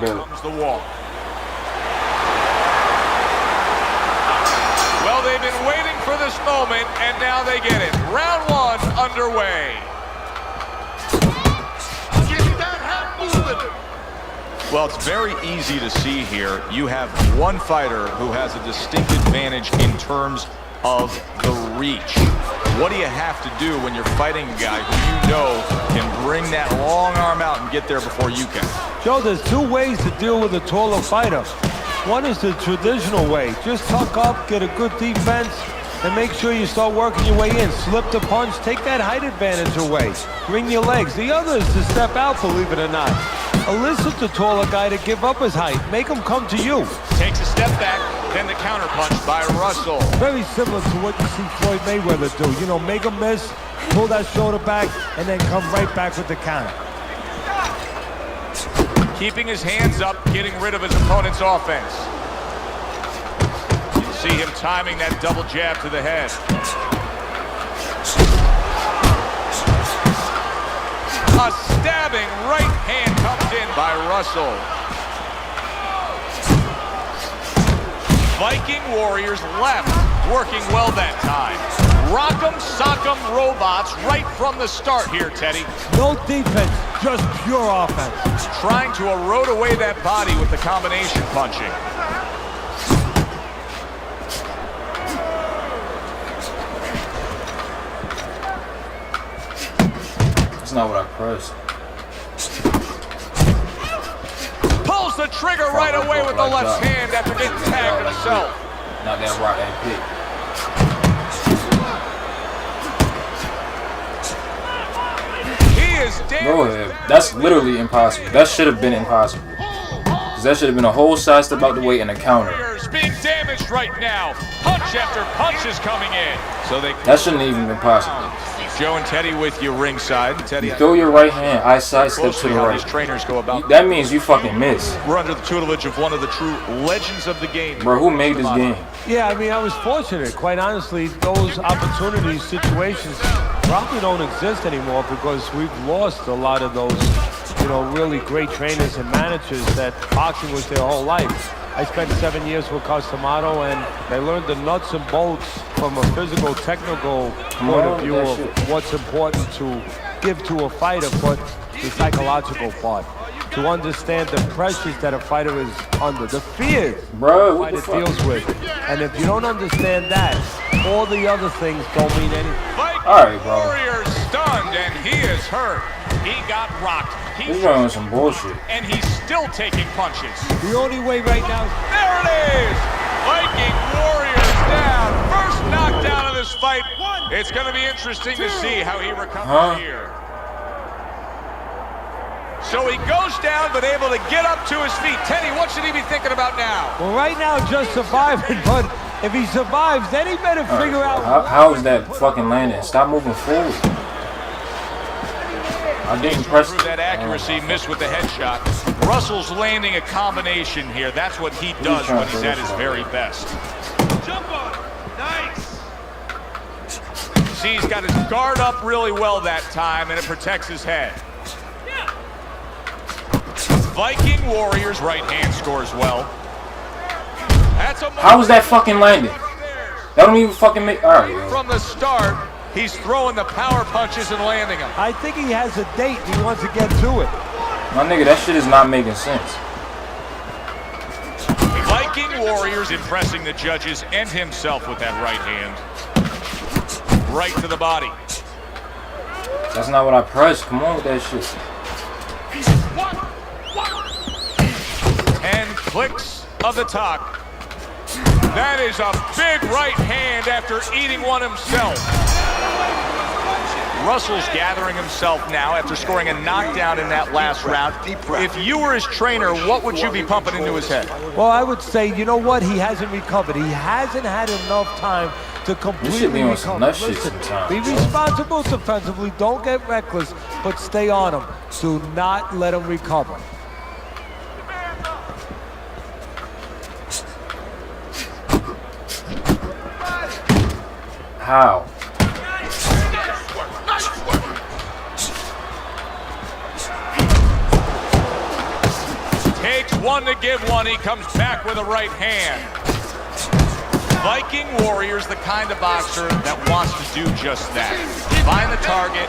built. Comes the walk. Well, they've been waiting for this moment, and now they get it. Round one underway. Get that hat moving. Well, it's very easy to see here. You have one fighter who has a distinct advantage in terms of the reach. What do you have to do when you're fighting a guy who you know can bring that long arm out and get there before you can? Joe, there's two ways to deal with a taller fighter. One is the traditional way. Just tuck up, get a good defense, and make sure you start working your way in. Slip the punch, take that height advantage away. Bring your legs. The other is to step out, believe it or not. Elicit the taller guy to give up his height. Make him come to you. Takes a step back, then the counter punch by Russell. Very similar to what you see Floyd Mayweather do. You know, make him miss, pull that shoulder back, and then come right back with the counter. Keeping his hands up, getting rid of his opponent's offense. You see him timing that double jab to the head. A stabbing right hand comes in by Russell. Viking Warriors left, working well that time. Rock'em sock'em robots right from the start here, Teddy. No defense, just pure offense. Trying to erode away that body with the combination punching. That's not what I pressed. Pulls the trigger right away with the left hand after getting tagged himself. Not that rock and pick. Bro, that's literally impossible. That should have been impossible. Because that should have been a whole side step out the way and a counter. Being damaged right now. Punch after punch is coming in. So that shouldn't even been possible. Joe and Teddy with you ringside. Teddy, you throw your right hand, I side step to the right. Trainers go about. That means you fucking miss. We're under the tutelage of one of the true legends of the game. Bro, who made this game? Yeah, I mean, I was fortunate. Quite honestly, those opportunities, situations probably don't exist anymore because we've lost a lot of those, you know, really great trainers and managers that boxing was their whole life. I spent 7 years with Costamato, and I learned the nuts and bolts from a physical, technical point of view of what's important to give to a fighter, but the psychological part. To understand the pressures that a fighter is under, the fears a fighter deals with. And if you don't understand that, all the other things don't mean anything. Alright, bro. Warrior stunned, and he is hurt. He got rocked. He's running some bullshit. And he's still taking punches. The only way right now. There it is! Viking Warriors down. First knockdown of this fight. It's going to be interesting to see how he recovers here. So he goes down, but able to get up to his feet. Teddy, what should he be thinking about now? Well, right now, just surviving, but if he survives, then he better figure out. How is that fucking landing? Stop moving forward. I didn't press that accuracy, missed with the headshot. Russell's landing a combination here. That's what he does when he's at his very best. Jump on him. Nice. See, he's got his guard up really well that time, and it protects his head. Viking Warriors right hand scores well. That's a How was that fucking landing? That don't even fucking make. Alright, yo. From the start, he's throwing the power punches and landing them. I think he has a date. He wants to get to it. My nigga, that shit is not making sense. Viking Warriors impressing the judges and himself with that right hand. Right to the body. That's not what I pressed. Come on with that shit. 10 clicks of the talk. That is a big right hand after eating one himself. Russell's gathering himself now after scoring a knockdown in that last round. If you were his trainer, what would you be pumping into his head? Well, I would say, you know what? He hasn't recovered. He hasn't had enough time to completely recover. Listen, be responsible defensively. Don't get reckless, but stay on him. Do not let him recover. How? Takes one to give one. He comes back with a right hand. Viking Warrior's the kind of boxer that wants to do just that. Find the target,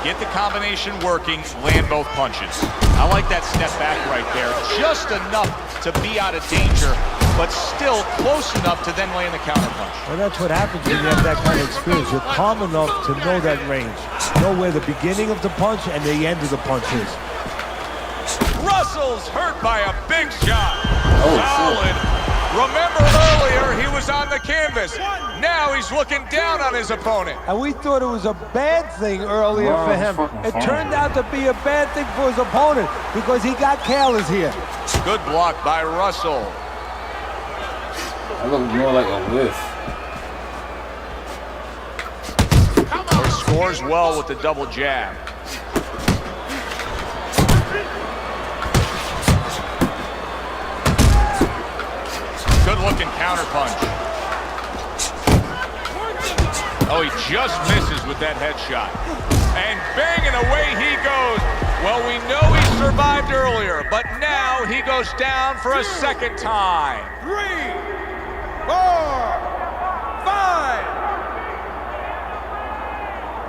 get the combination working, land both punches. I like that step back right there. Just enough to be out of danger, but still close enough to then land the counterpunch. Well, that's what happens when you have that kind of experience. You're calm enough to know that range. Know where the beginning of the punch and the end of the punch is. Russell's hurt by a big shot. Oh, solid. shit. Remember earlier he was on the canvas. Now he's looking down on his opponent. And we thought it was a bad thing earlier for him. It turned out to be a bad thing for his opponent because he got careless here. Good block by Russell. That looks more like a whiff. He scores well with the double jab. Good looking counterpunch. Oh, he just misses with that headshot. And banging away he goes. Well, we know he survived earlier, but now he goes down for a second time. 3, 4, 5.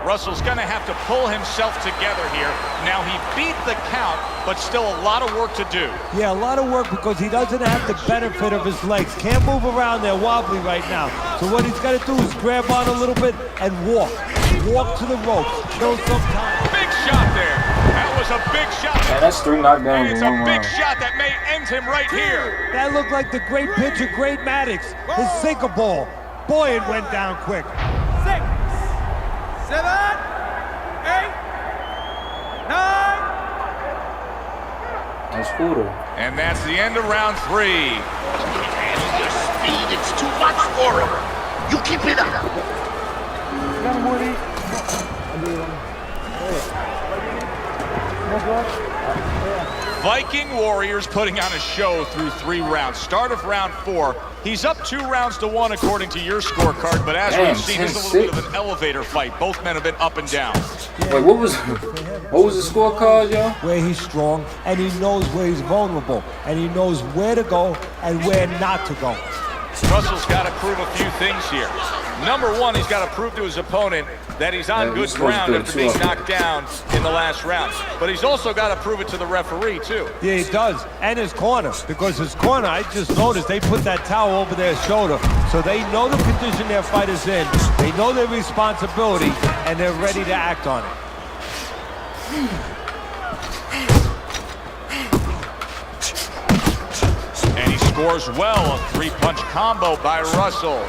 Russell's going to have to pull himself together here. Now he beat the count, but still a lot of work to do. Yeah, a lot of work because he doesn't have the benefit of his legs. Can't move around there wobbly right now. So what he's got to do is grab on a little bit and walk. Walk to the ropes. Kill some time. Big shot there. That was a big shot. Man, that's 3 knockdowns And it's in a 1 big round. shot that may end him right here. That looked like the great pitcher, Great Maddox. His sinker ball. Boy, it went down quick. 6, 7, 8, 9. That's cool though. And that's the end of round 3. Handle your speed, it's too much for him. You keep it up. Viking Warriors putting on a show through 3 rounds. Start of round 4. He's up 2 rounds to 1 according to your scorecard, but as Damn, we've seen, it's a little bit of an elevator fight. Both men have been up and down. Wait, what was the scorecard, yo? Where he's strong, and he knows where he's vulnerable, and he knows where to go and where not to go. Russell's got to prove a few things here. Number 1, he's got to prove to his opponent that he's on good ground after being knocked down in the last round. But he's also got to prove it to the referee, too. Yeah, he does. And his corner. Because his corner, I just noticed, they put that towel over their shoulder. So they know the condition their fight is in. They know their responsibility, and they're ready to act on it. And he scores well. A 3-punch combo by Russell.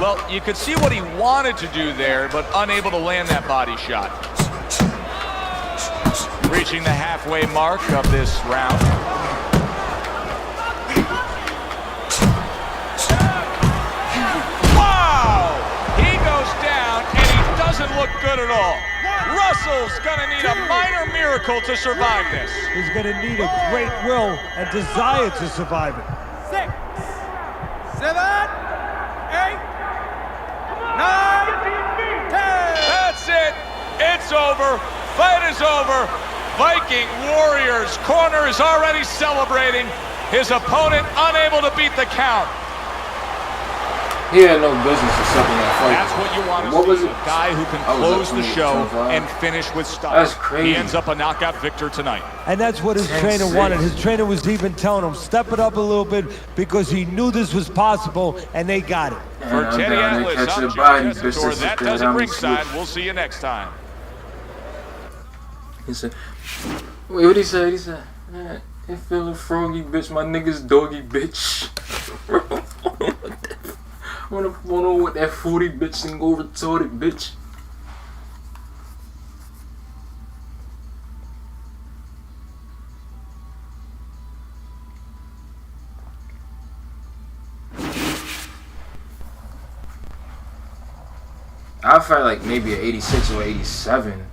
Well, you could see what he wanted to do there, but unable to land that body shot. Reaching the halfway mark of this round. Wow! He goes down, and he doesn't look good at all. Russell's gonna need a minor miracle to survive this. He's going to need a great will and desire to survive it. 6, 7, 8, 9, 10. That's it. It's over. Fight is over. Viking Warriors corner is already celebrating. His opponent unable to beat the count. He had no business accepting that fight. That's what you want to What was see. it? A guy who can I was close up the to show 25. and finish with style. That's crazy. He ends up a knockout victor tonight. And that's what his trainer wanted. His trainer was even telling him, step it up a little bit because he knew this was possible, and they got it. For I'm Teddy down there Atlas, catching I'm the Joe body, Tessitore. bitch. That Sit does it down, ringside. switch. We'll see you next time. He said, wait, what he say? He said, man, they feeling froggy, bitch. My niggas doggy, bitch. I wanna pull on with that 40 bitch and go retarded, bitch. I fight like maybe an 86 or 87.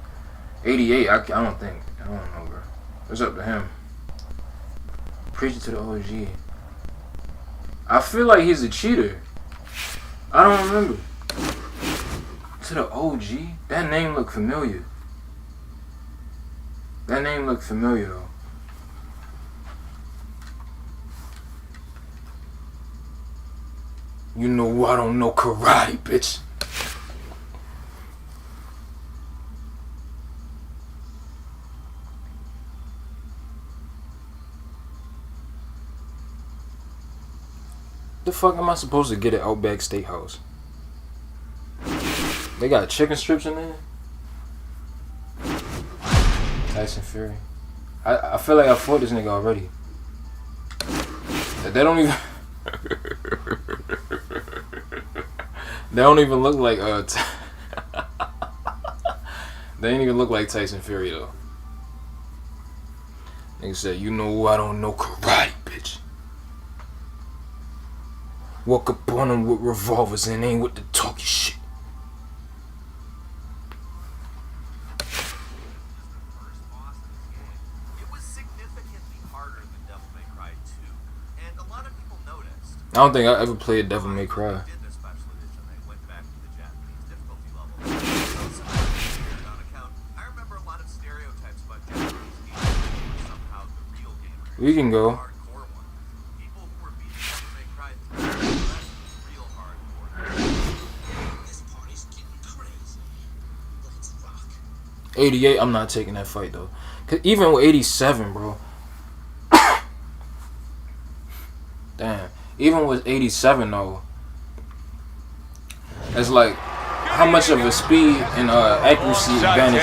88, I don't think. I don't know, bro. It's up to him. Preaching to the OG. I feel like he's a cheater. I don't remember. To the OG? That name looked familiar. That name looked familiar, though. You know I don't know karate, bitch. The fuck am I supposed to get at Outback Steakhouse? They got chicken strips in there? Tyson Fury. I feel like I fought this nigga already. They don't even they don't even look like they ain't even look like Tyson Fury though. Nigga said, you know I don't know karate, bitch. Walk up on them with revolvers and ain't with the talky shit. I don't think I ever played Devil May Cry. We can go. '88, I'm not taking that fight though. Cause even with '87, bro. Damn. Even with '87 though, it's like how much of a speed and accuracy advantage.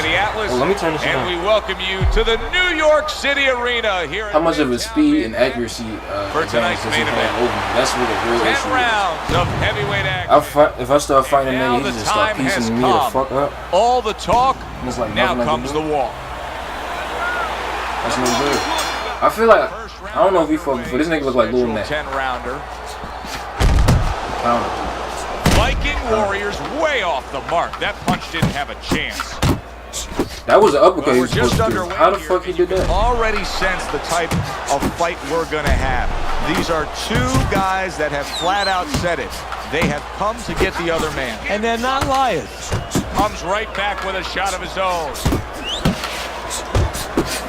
Oh, let me turn this on. And we welcome you to the New York City Arena here. How much of a speed and accuracy advantage does he have over me? That's what the real issue is. 10 rounds of heavyweight action. If I start fighting him, he just start piecing me the fuck up. All the talk. Like now comes the walk. That's no good. I feel like I don't know if he fought before. This nigga look like Lil Mac. 10-rounder. Viking Warriors way off the mark. That punch didn't have a chance. That was an uppercut. We're just underway. How the fuck he did that? Already sense the type of fight we're gonna have. These are two guys that have flat out said it. They have come to get the other man. And they're not liars. Comes right back with a shot of his own.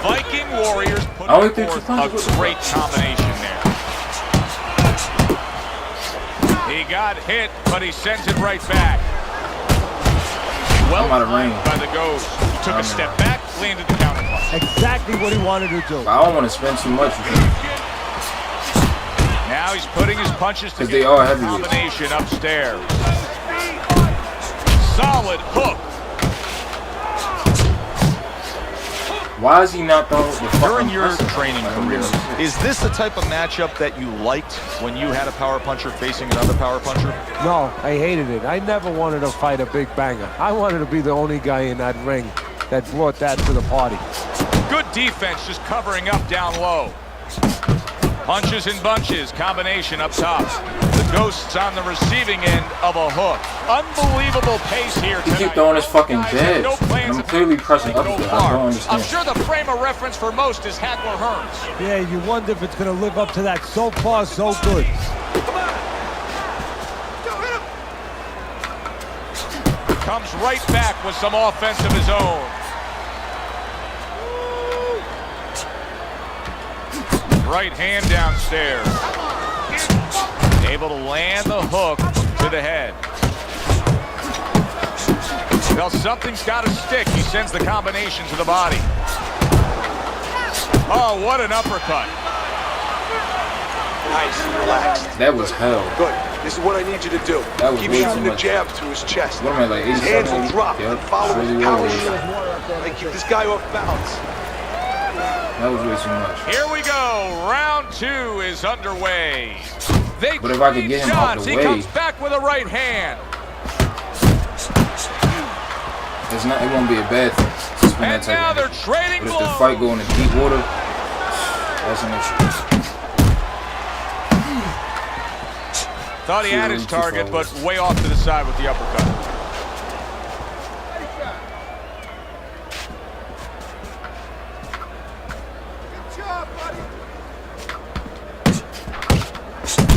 Viking Warriors putting forth a great combination there. He got hit, but he sends it right back. Well timed by the Ghost. Took a step back, landed the counter punch. Exactly what he wanted to do. I don't want to spend too much with him. Now he's putting his punches together. They are heavy. Combination upstairs. Solid hook. Why is he not throwing the fucking During your training career, is this the type of matchup that you liked when you had a power puncher facing another power puncher? No, I hated it. I never wanted to fight a big banger. I wanted to be the only guy in that ring that brought that to the party. Good defense, just covering up down low. Punches and bunches, combination up top. The Ghost's on the receiving end of a hook. Unbelievable pace here tonight. He keep throwing his fucking jabs. No I'm clearly pressing up. I don't understand. I'm sure the frame of reference for most is Hagler Hearns. Yeah, you wonder if it's going to live up to that. So far, so good. Comes right back with some offense of his own. Right hand downstairs. Able to land the hook to the head. Well, something's got to stick. He sends the combination to the body. Oh, what an uppercut. Nice, relaxed. That was hell. Good. This is what I need you to do. That was Keep way shooting too the much. jab to his chest. What am I, like his 87? hands will drop and follow his power shot. Like, keep this guy off balance. That was way too much. Here we go. Round 2 is underway. But if I could get him out the way, he comes back with a right hand. It won't be a bad thing. And now they're trading blows. But if the fight go into deep water, that's an issue. Thought he had his target, but way off to the side with the uppercut.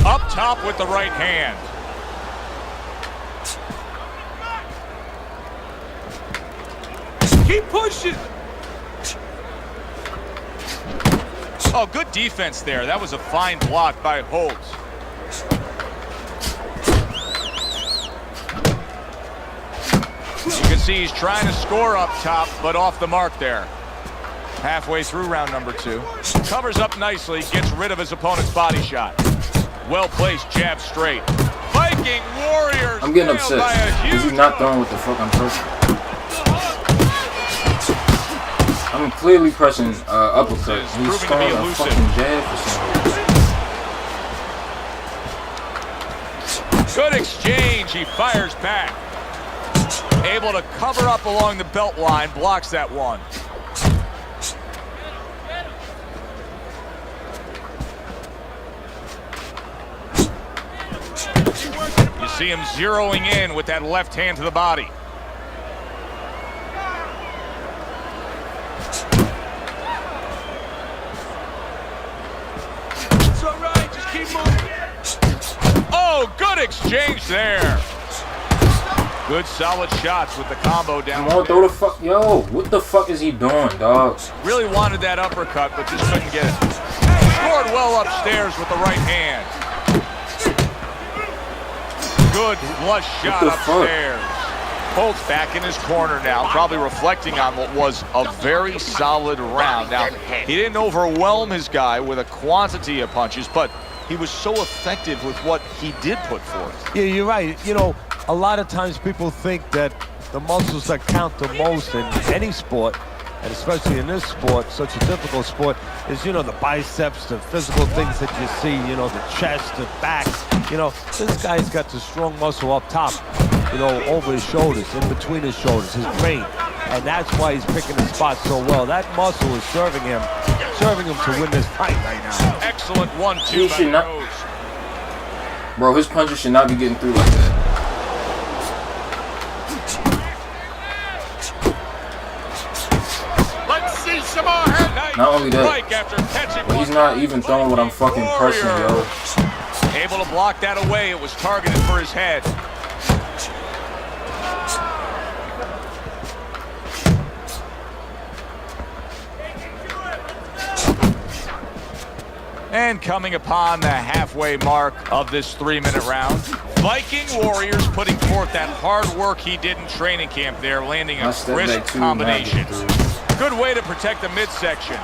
Up top with the right hand. Keep pushing. Oh, good defense there. That was a fine block by Holt. You can see he's trying to score up top, but off the mark there. Halfway through round number 2. Covers up nicely, gets rid of his opponent's body shot. Well-placed jab straight. Viking Warriors. I'm getting upset. Is he not throwing what the fuck I'm pressing? I'm clearly pressing uppercut. He's throwing a fucking jab for some reason. Good exchange. He fires back. Able to cover up along the belt line. Blocks that one. You see him zeroing in with that left hand to the body. It's all right, just keep moving. Oh, good exchange there. Good solid shots with the combo down. Come on, throw the fuck. Yo, what the fuck is he doing, dog? Really wanted that uppercut, but just couldn't get it. Scored well upstairs with the right hand. Good flush shot upstairs. Holt's back in his corner now, probably reflecting on what was a very solid round. Now, he didn't overwhelm his guy with a quantity of punches, but he was so effective with what he did put forth. Yeah, you're right. You know, a lot of times people think that the muscles that count the most in any sport, and especially in this sport, such a difficult sport, is, you know, the biceps, the physical things that you see, you know, the chest, the back. You know, this guy's got the strong muscle up top, you know, over his shoulders, in between his shoulders, his brain. And that's why he's picking his spot so well. That muscle is serving him to win this fight right now. Excellent 1-2 by Rose. Bro, his punches should not be getting through like that. Not only that, but he's not even throwing what I'm fucking pressing, yo. Able to block that away. It was targeted for his head. And coming upon the halfway mark of this 3-minute round, Viking Warriors putting forth that hard work he did in training camp there, landing a crisp combination. Good way to protect the midsection.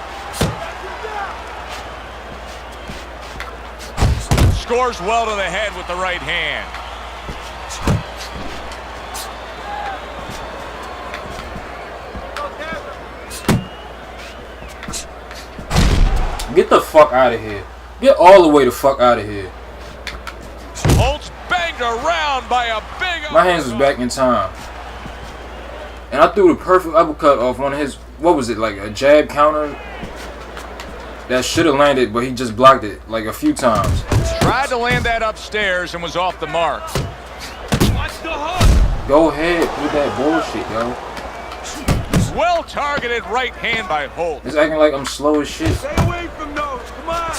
Scores well to the head with the right hand. Get the fuck out of here. Get all the way the fuck out of here. Holtz banged around by a big... My hands was back in time. And I threw the perfect uppercut off one of his... What was it, like a jab counter? That should have landed, but he just blocked it like a few times. Tried to land that upstairs and was off the mark. Watch the hook. Go ahead with that bullshit, yo. Well targeted right hand by Holt. It's acting like I'm slow as shit. Stay away from those. Come on.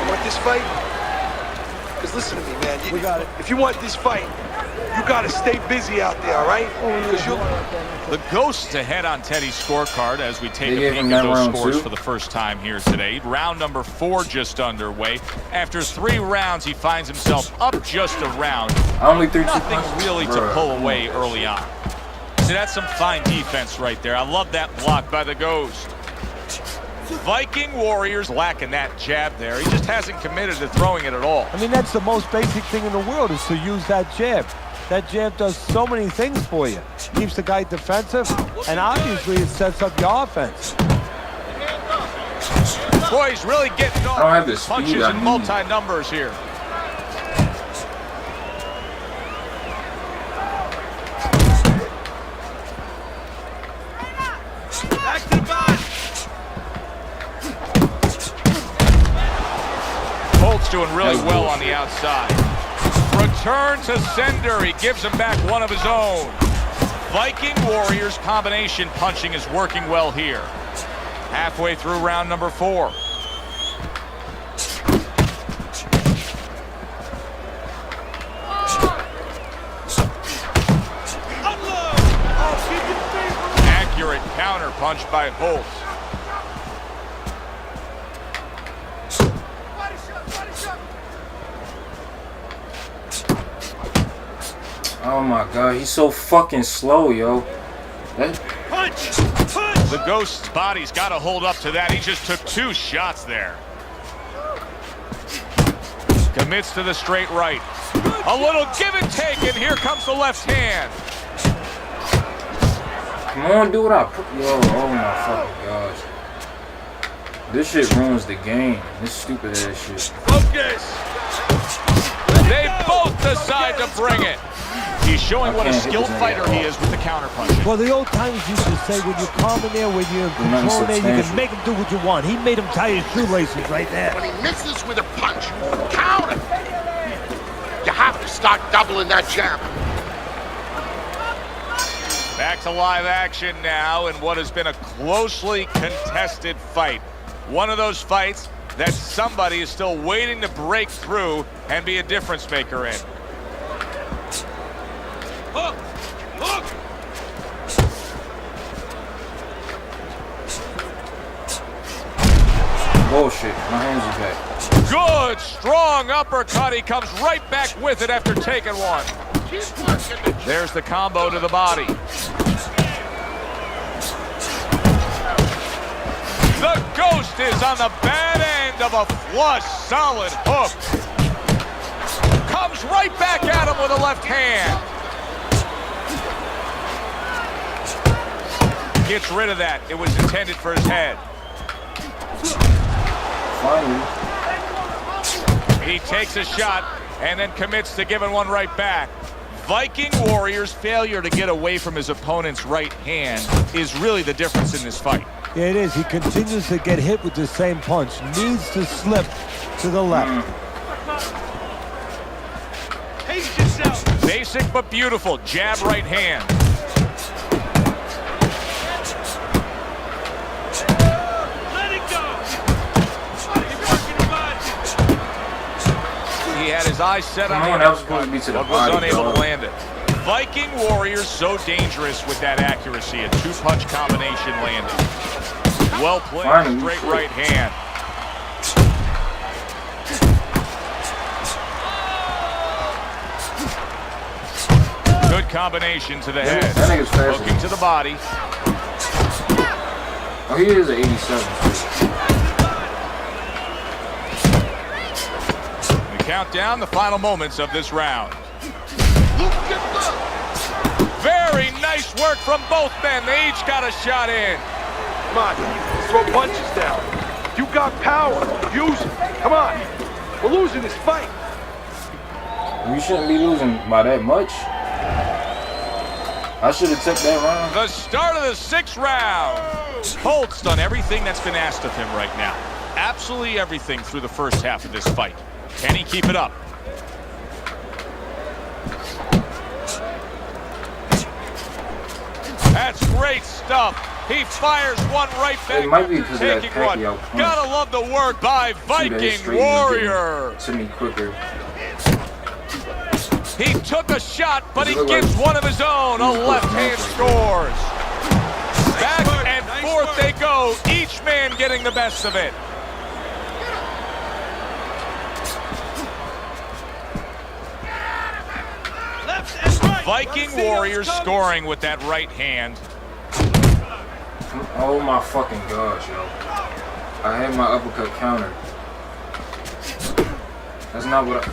You want this fight? Because listen to me, man. We got it. If you want this fight, you got to stay busy out there, all right? Because you'll... The Ghosts ahead on Teddy's scorecard as we take They a gave peek him at that those round scores too? for the first time here today. Round number 4 just underway. After 3 rounds, he finds himself up just a round. I only threw 2 Nothing punches. really to Bruh. pull away early on. See, that's some fine defense right there. I love that block by the Ghost. Viking Warriors lacking that jab there. He just hasn't committed to throwing it at all. I mean, that's the most basic thing in the world, is to use that jab. That jab does so many things for you. Keeps the guy defensive, and obviously it sets up your offense. Boy, he's really getting I don't have off the speed punches I and need. multi-numbers here. Back to the body. Holt's doing really well on the outside. Return to sender. He gives him back one of his own. Viking Warriors combination punching is working well here. Halfway through round number 4. Accurate counter punch by Holt. Oh my god, he's so fucking slow, yo. Punch! Punch! The Ghost's body's got to hold up to that. He just took 2 shots there. Commits to the straight right. A little give and take, and here comes the left hand. Come on, do what I put. Yo, oh my fucking gosh. This shit ruins the game. This stupid ass shit. Focus! They both decide to bring it. He's showing what a skilled fighter he is with the counterpunch. Well, the old timers used to say, when you're calm in there, when you're controlling there, you can make him do what you want. He made him tie his shoelaces right there. When he misses with a punch, counter. You have to start doubling that jab. Back to live action now in what has been a closely contested fight. One of those fights that somebody is still waiting to break through and be a difference maker in. Hook! Hook! Bullshit. My hands are back. Good, strong uppercut. He comes right back with it after taking one. There's the combo to the body. The Ghost is on the bad end of a flush, solid hook. Comes right back at him with a left hand. Gets rid of that. It was intended for his head. Finally. He takes a shot and then commits to giving one right back. Viking Warrior's failure to get away from his opponent's right hand is really the difference in this fight. Yeah, it is. He continues to get hit with the same punch. Needs to slip to the left. Pace yourself! Basic but beautiful. Jab right hand. Let it go! Keep working the body. He had his eyes set on Come on, the that was supposed to be to the but was body, unable dog. to land it. Viking Warriors so dangerous with that accuracy. A 2-punch combination landing. Well played, Finally, straight shit. right hand. Good combination to the head. That nigga's faster. Looking to the body. Oh, he is an 87. We count down the final moments of this round. Very nice work from both men. They each got a shot in. Come on, throw punches down. You got power. Use it. Come on. We're losing this fight. We shouldn't be losing by that much. I should have took that round. The start of the 6th round. Holt's done everything that's been asked of him right now. Absolutely everything through the first half of this fight. Can he keep it up? That's great stuff. He fires one right back. It might be because of that taking one. Pacquiao punch. Gotta love the work by See that Viking straight Warrior. to me quicker. He took a shot, but he Does it look gives like one of his own. A left hand scores. Back and forth they go, each man getting the best of it. Left and right! Viking Warriors scoring with that right hand. Oh my fucking gosh, yo. I had my uppercut countered. That's not what I...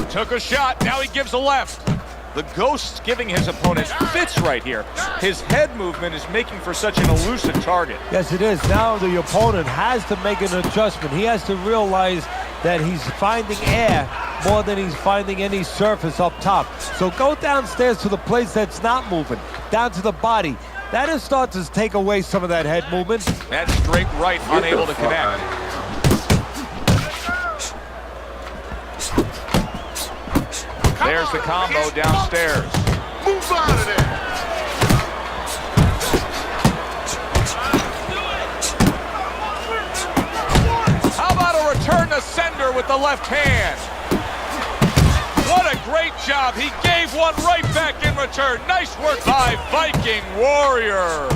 Took a shot, now he gives a left. The Ghost's giving his opponent fits right here. His head movement is making for such an elusive target. Yes, it is. Now the opponent has to make an adjustment. He has to realize that he's finding air more than he's finding any surface up top. So go downstairs to the place that's not moving, down to the body. That is starting to take away some of that head movement. That straight right, Get unable the to fuck connect. outta here. There's the combo downstairs. Move out of there. How about a return to sender with the left hand? What a great job. He gave one right back in return. Nice work by Viking Warrior.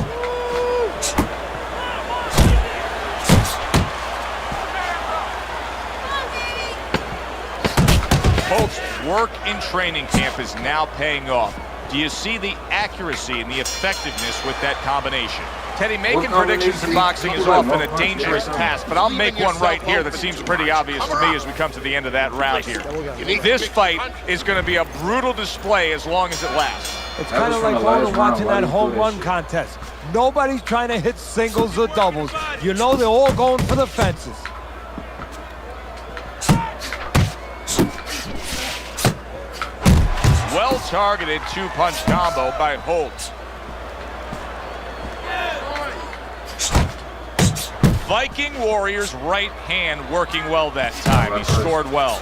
Folks Work in training camp is now paying off. Do you see the accuracy and the effectiveness with that combination? Teddy, making predictions in boxing is often a dangerous task, but I'll make one right here that seems pretty obvious to me as we come to the end of that round here. This fight is going to be a brutal display as long as it lasts. It's kind of like going and watching that home run contest. Nobody's trying to hit singles or doubles. You know they're all going for the fences. Well-targeted two-punch combo by Holt. Viking Warrior's right hand working well that time. He scored well.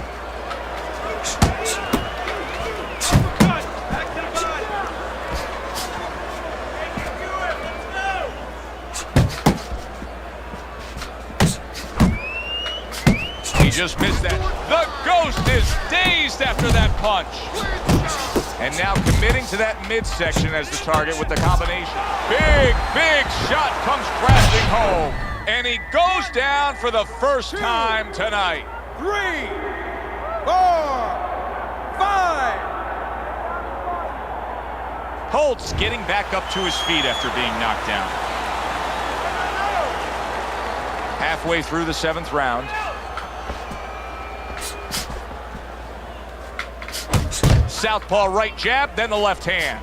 He just missed that. The Ghost is dazed after that punch. And now committing to that midsection as the target with the combination. Big shot comes crashing home. And he goes down for the first time tonight. 3, 4, 5. Holtz getting back up to his feet after being knocked down. Halfway through the 7th round. Southpaw right jab, then the left hand.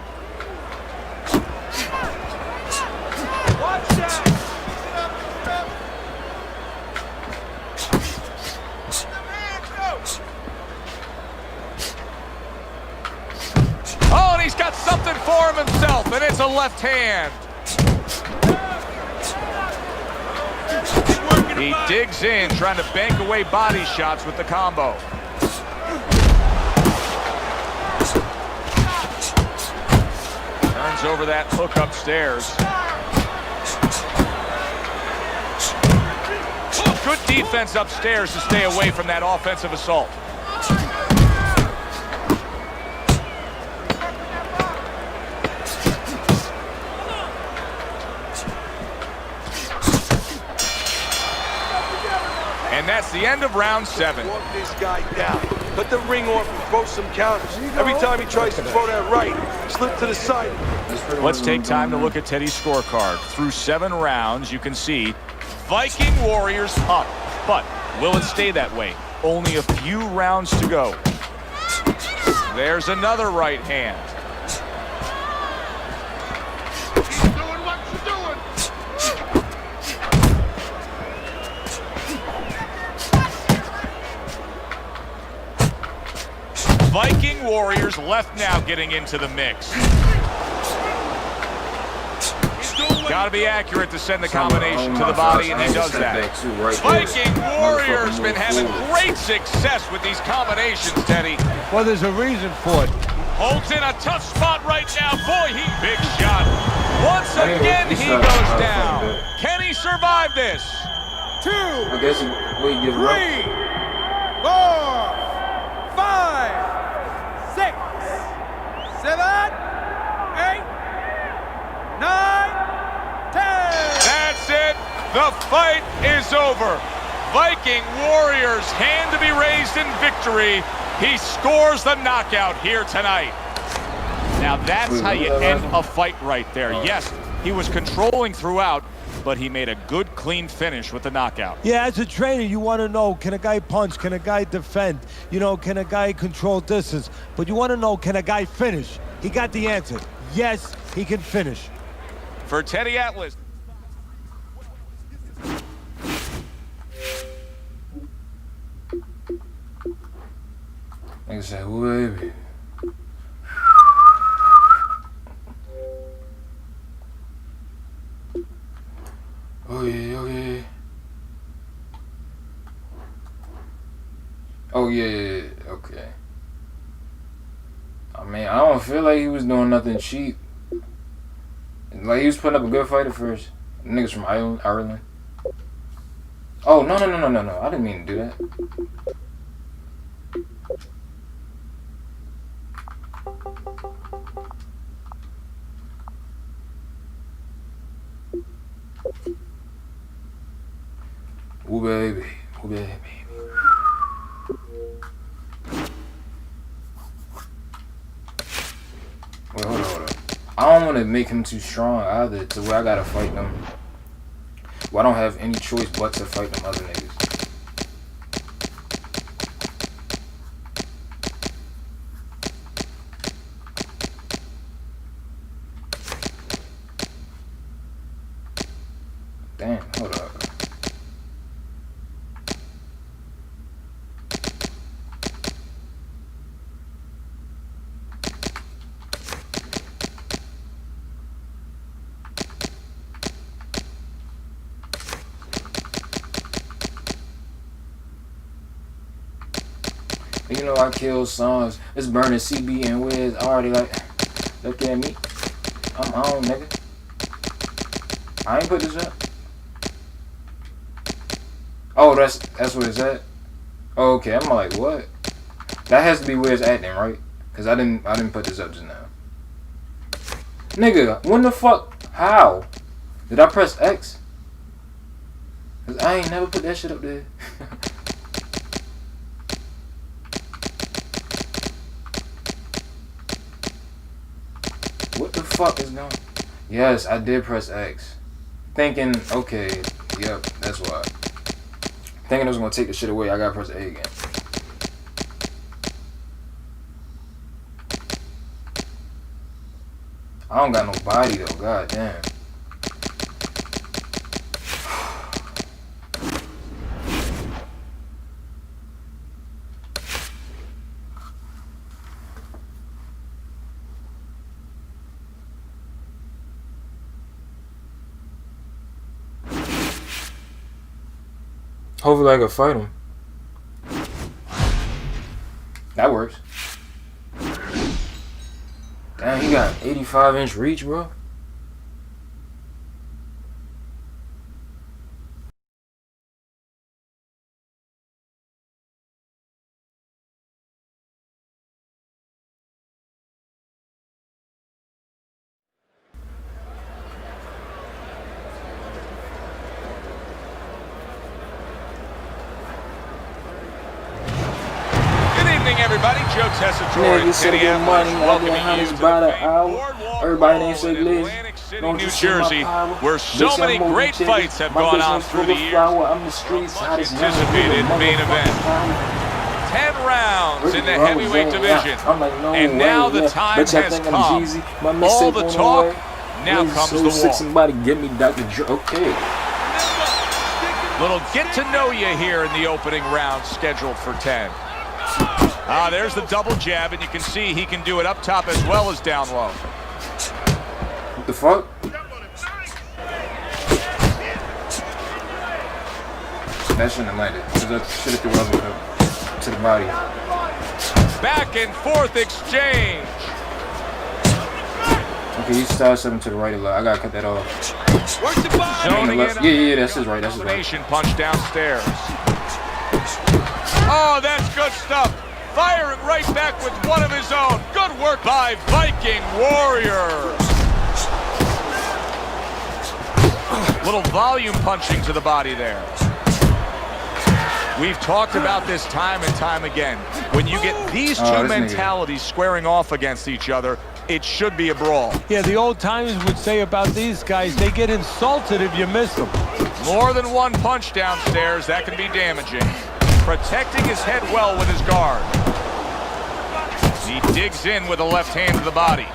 Watch out. Oh, and he's got something for him himself, and it's a left hand. He digs in, trying to bank away body shots with the combo. Turns over that hook upstairs. Good defense upstairs to stay away from that offensive assault. And that's the end of round 7. Walk this guy down. Cut the ring off and throw some counters. Every time he tries to throw that right, slip to the side. Let's take time to look at Teddy's scorecard. Through 7 rounds, you can see Viking Warriors up. But will it stay that way? Only a few rounds to go. There's another right hand. Keep doing what you're doing. Viking Warriors left now getting into the mix. Got to be accurate to send the combination to the body, and he does that. Viking Warriors been having great success with these combinations, Teddy. Well, there's a reason for it. Holds in a tough spot right now. Boy, big shot. Once again, he goes down. Can he survive this? 2, I guess we give 3, 4, 5, 6, 7, 8, 9, 10. That's it. The fight is over. Viking Warriors hand to be raised in victory. He scores the knockout here tonight. Now that's how you end a fight right there. Yes, he was controlling throughout, but he made a good, clean finish with the knockout. Yeah, as a trainer, you want to know, can a guy punch? Can a guy defend? You know, can a guy control distance? But you want to know, can a guy finish? He got the answer. Yes, he can finish. For Teddy Atlas. Like I said, who baby? Okay. Oh yeah, okay. I mean, I don't feel like he was doing nothing cheap. Like, he was putting up a good fight at first. Niggas from Ireland. Oh, no. I didn't mean to do that. Ooh, baby. Wait, hold up. I don't want to make him too strong either, to where I gotta fight them. Well, I don't have any choice but to fight them other niggas. Damn, hold up. You know I kill songs. It's burning CB and Wiz already like, look at me. I'm on, nigga. I ain't put this up. Oh, that's what it's at. Oh, okay, I'm like, what? That has to be Wiz acting, right? Cause I didn't put this up just now. Nigga, when the fuck? How? Did I press X? Cause I ain't never put that shit up there. What the fuck is going on? Yes, I did press X. Thinking, okay, yep, that's why. Thinking I was gonna take the shit away, I gotta press A again. I don't got no body though, god damn. Hopefully I can fight him. That works. Damn, he got 85-inch reach, bro. Everybody, Joe Tessitore and Kenny money, welcoming you to by the the hour. Everybody ain't say Liz. Atlantic City, New Jersey, where so many great fights have gone on through the years. Much anticipated main event. 10 rounds in the heavyweight division, and now the time has come. All the talk, now comes the walk. Somebody get me Dr. Dre. Okay. Little get to know you here in the opening round, scheduled for 10. There's the double jab, and you can see he can do it up top as well as down low. What the fuck? That shouldn't have landed. That should have threw up to the body. Back and forth exchange. Okay, you start something to the right a lot. I gotta cut that off. Zoning in. Yeah, that's his right. That's his right. Combination punch downstairs. Oh, that's good stuff. Firing right back with one of his own. Good work by Viking Warriors. Little volume punching to the body there. We've talked about this time and time again. When you get these two mentalities squaring off against each other, it should be a brawl. Yeah, the old timers would say about these guys, they get insulted if you miss them. More than one punch downstairs, that can be damaging. Protecting his head well with his guard. He digs in with the left hand to the body.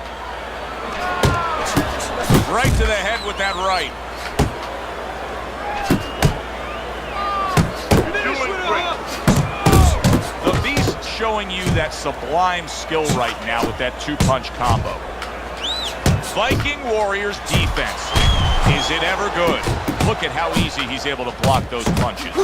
Right to the head with that right. The Beast showing you that sublime skill right now with that two-punch combo. Viking Warriors defense. Is it ever good? Look at how easy he's able to block those punches.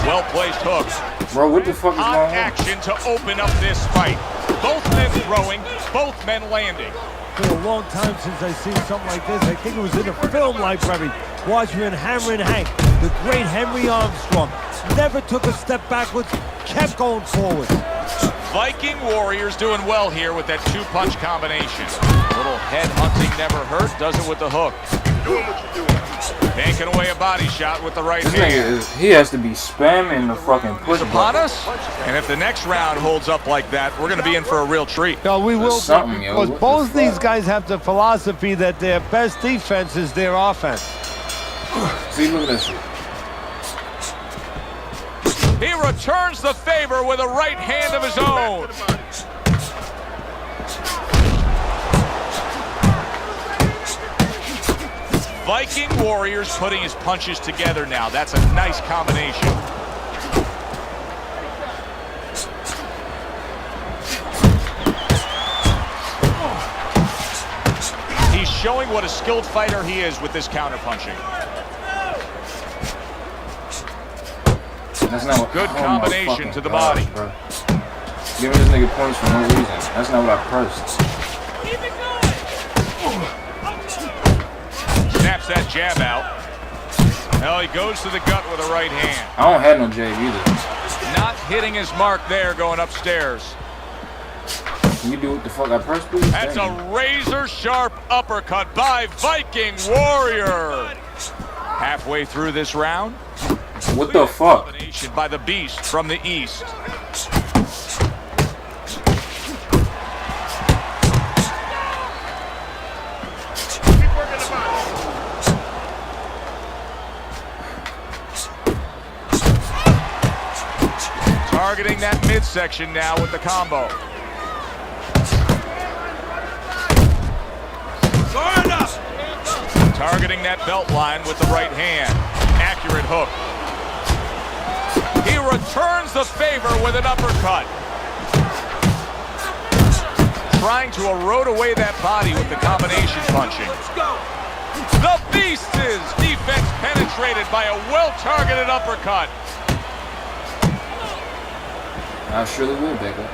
Well-placed hooks. Bro, what the fuck is going on? Action to open up this fight. Both men throwing, both men landing. It's been a long time since I've seen something like this. I think it was in a film library. Watching Hammer and Hank, the great Henry Armstrong, never took a step backwards, kept going forward. Viking Warriors doing well here with that two-punch combination. Little head hunting never hurt, does it with the hook. Doing what you're doing. Banking away a body shot with the right This hand. nigga he has to be spamming the fucking push Upon button. us, and if the next round holds up like that, we're going to be in for a real treat. No, we will. Something, yo. Because What both the these fuck? guys have the philosophy that their best defense is their offense. See, look at that shit. He returns the favor with a right hand of his own. Viking Warriors putting his punches together now. That's a nice combination. He's showing what a skilled fighter he is with this counterpunching. That's not what, Good oh my combination fucking to the God, body. Bro. Giving this nigga points for no reason. That's not what I pressed. Keep it going. Snaps that jab out. Well, he goes to the gut with a right hand. I don't have no jab either. Not hitting his mark there, going upstairs. Can you do what the fuck I pressed, please? That's Thank a razor-sharp uppercut by Viking Warrior. Halfway through this round. you. What the fuck? Combination by the Beast from the East. Keep working the body. Targeting that midsection now with the combo. Guard up. Targeting that belt line with the right hand. Accurate hook. He returns the favor with an uppercut. Trying to erode away that body with the combination punching. Let's go. The Beast's defense penetrated by a well-targeted uppercut. I surely will, Becca.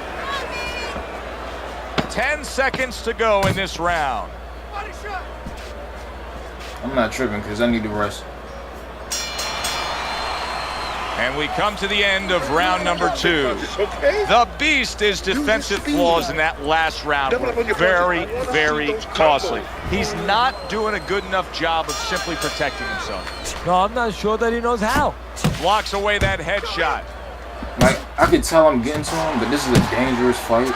10 seconds to go in this round. Body shot. I'm not tripping because I need to rest. And we come to the end of round number 2. Okay? The Beast's defensive flaws in that last round were very, very costly. He's not doing a good enough job of simply protecting himself. No, I'm not sure that he knows how. Blocks away that headshot. Like, I could tell I'm getting to him, but this is a dangerous fight.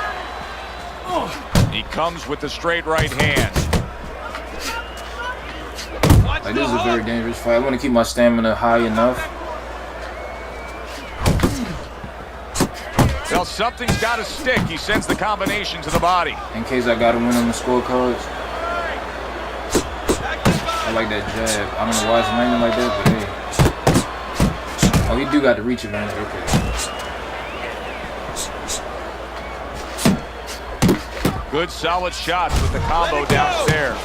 He comes with the straight right hand. Like, this is a very dangerous fight. I want to keep my stamina high enough. Well, something's got to stick. He sends the combination to the body. In case I got to win on the scorecards. I like that jab. I don't know why it's landing like that, but hey. Oh, he do got the reach advantage. Okay. Good solid shots with the combo downstairs.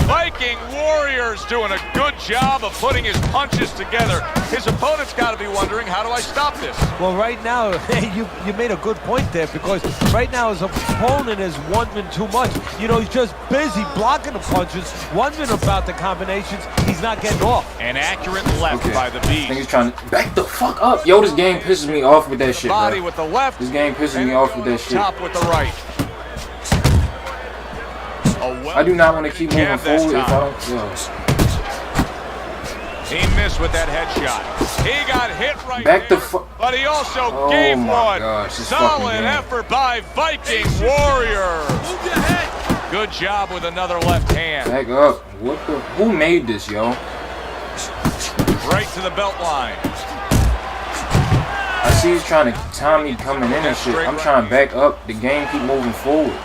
Viking Warrior's doing a good job of putting his punches together. His opponent's got to be wondering, how do I stop this? Well, right now, you made a good point there, because right now his opponent is one-man too much. You know, he's just busy blocking the punches, wondering about the combinations. He's not getting off. An accurate left by the I think he's Beast. trying to back the fuck up. Yo, this game pisses me off with that shit, Body bro. with the left. This game pisses me off with that shit. Top with the right. I do not want to keep moving Jab that forward if I time. don't. Yo. He missed with that headshot. He got hit right Back the there, fuck. but he also Oh gave my one. gosh, this fucking Solid game. effort by Viking Warrior. Move your head. Good job with another left hand. Back up. What the? Who made this, yo? Right to the belt line. I see he's trying to time me coming in and shit. I'm trying to back up. The game keep moving forward.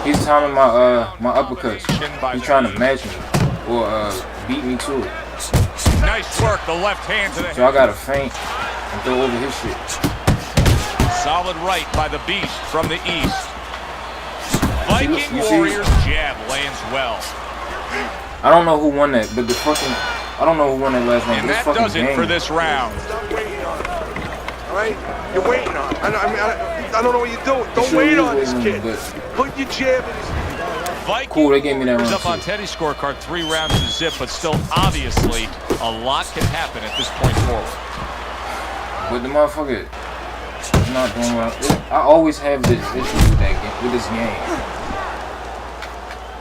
He's timing my my uppercuts. He's trying to match me or beat me to it. Nice work, the left hand to the So I gotta feint and throw over his shit. solid right by the Beast from the East. Viking you see- Warrior's jab lands well. I don't know who won that, but the fucking I don't know who won that last round. And This that fucking does it game. for this round. Stop waiting on it. All right? You're waiting on it. I don't know what you're doing. Don't sure wait is on this waiting, kid. but- Put your jab in his... Viking Cool, they gave me that Warriors round up on too. Teddy's scorecard, 3 rounds to zip, but still obviously a lot can happen at this point forward. But the motherfucker is not doing well. I always have this issue with that game, with this game.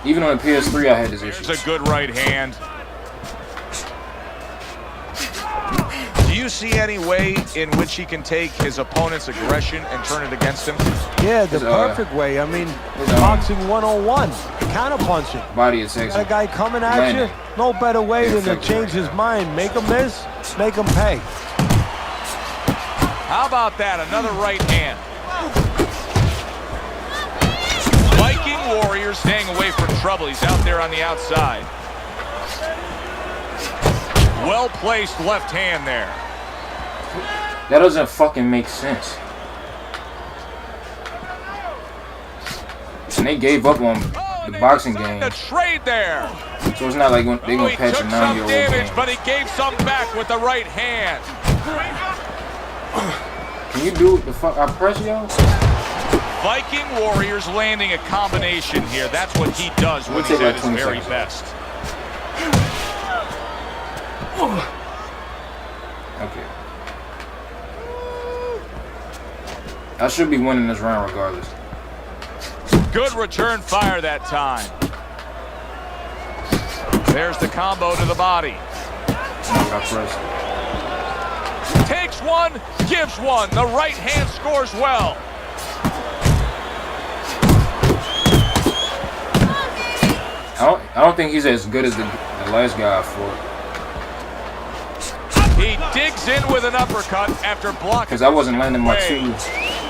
Even on the PS3, I had this issue. It's a good right hand. Do you see any way in which he can take his opponent's aggression and turn it against him? Yeah, the perfect way. I mean, boxing 101, counter punching. Body attacks. Got a guy coming at you, no better way than to change his mind. Make him miss, make him pay. How about that? Another right hand. Viking Warrior staying away from trouble. He's out there on the outside. Well-placed left hand there. That doesn't fucking make sense. And they gave up on the boxing game. The trade there. So it's not like they're gonna patch a 9-year-old damage, game. but he gave some back with the right hand. Can you do what the fuck I press, yo? Viking Warriors landing a combination here. That's what he does when he's at his very best. Okay. I should be winning this round regardless. Good return fire that time. There's the combo to the body. Takes one, gives one. The right hand scores well. I don't think he's as good as the last guy I fought. He digs in with an uppercut after blocking. Because I wasn't landing my two.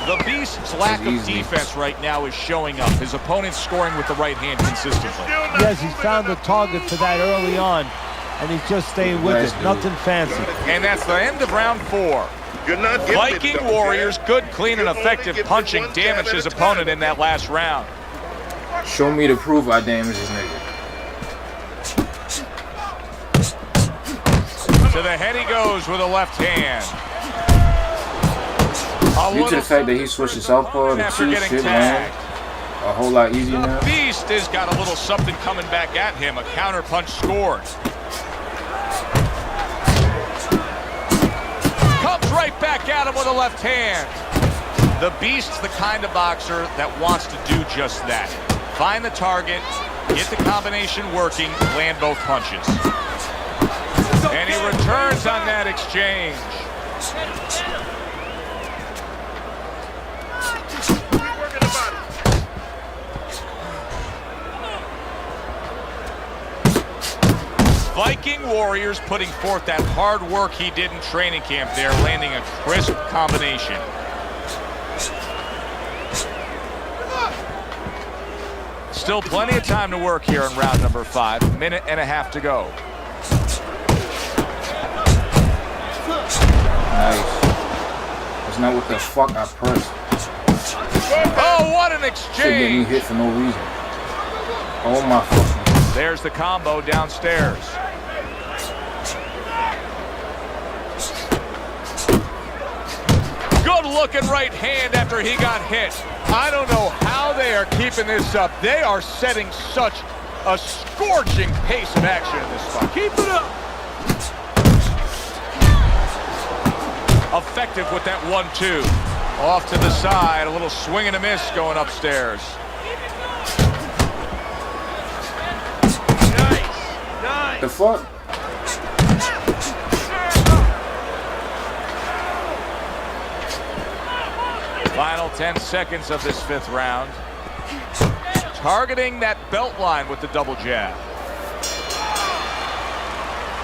The Beast's lack of defense right now is showing up. His opponent's scoring with the right hand consistently. Yes, he's found the target for that early on, and he's just staying with it. Nothing fancy. And that's the end of round 4. Viking Warriors, good, clean, and effective punching damaged his opponent in that last round. Show me the proof I damaged this nigga. To the head he goes with a left hand. Due to the fact that he switched his southpaw, the two shit land a whole lot easier now. The Beast has got a little something coming back at him. A counter punch scored. Comes right back at him with a left hand. The Beast's the kind of boxer that wants to do just that. Find the target, get the combination working, land both punches. And he returns on that exchange. Viking Warriors putting forth that hard work he did in training camp there, landing a crisp combination. Still plenty of time to work here in round number 5. 1.5 minutes to go. Nice. That's not what the fuck I pressed. Oh, what an Shit getting me exchange! hit for no reason. Oh my fucking. There's the combo downstairs. Good looking right hand after he got hit. I don't know how they are keeping this up. They are setting such a scorching pace of action in this fight. Keep it up. Effective with that 1-2. Off to the side, a little swing and a miss going upstairs. The fuck? Final 10 seconds of this 5th round. Targeting that belt line with the double jab.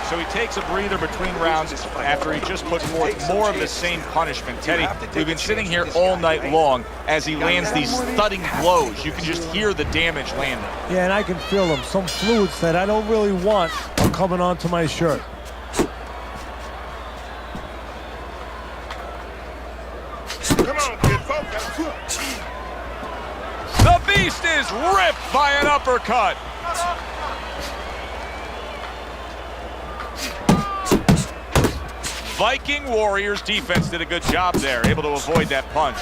So he takes a breather between rounds after he just put forth more of the same punishment. Teddy, we've been sitting here all night long as he lands these thudding blows. You can just hear the damage landing. Yeah, and I can feel them. Some fluids that I don't really want are coming onto my shirt. The Beast is ripped by an uppercut. Viking Warriors defense did a good job there, able to avoid that punch.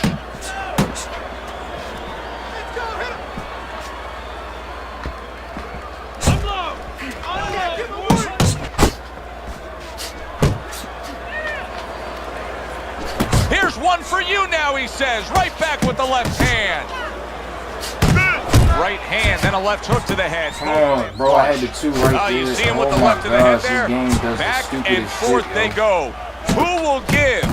Here's one for you now, he says, right back with the left hand. right hand, then a left hook to the head. Come on, bro. I had the two right there. You see him with the my left to the head gosh, there. this game does Back the stupidest and forth shit, they yo. go. Who will give?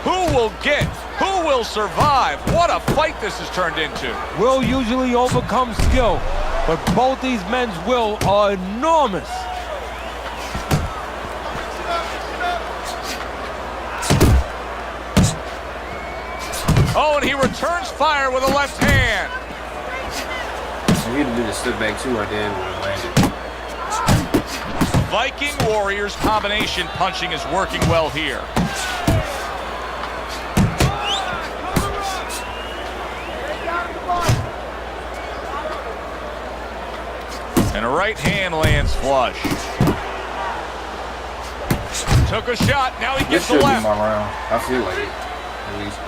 Who will get? Who will survive? What a fight this has turned into. Will usually overcomes skill, but both these men's will are enormous. Oh, and he returns fire with a left hand. We had to do the step back too right there. It would have landed. Viking Warriors combination punching is working well here. And a right hand lands flush. Took a shot, now he This gets the should be left. my round. I feel like it, at least.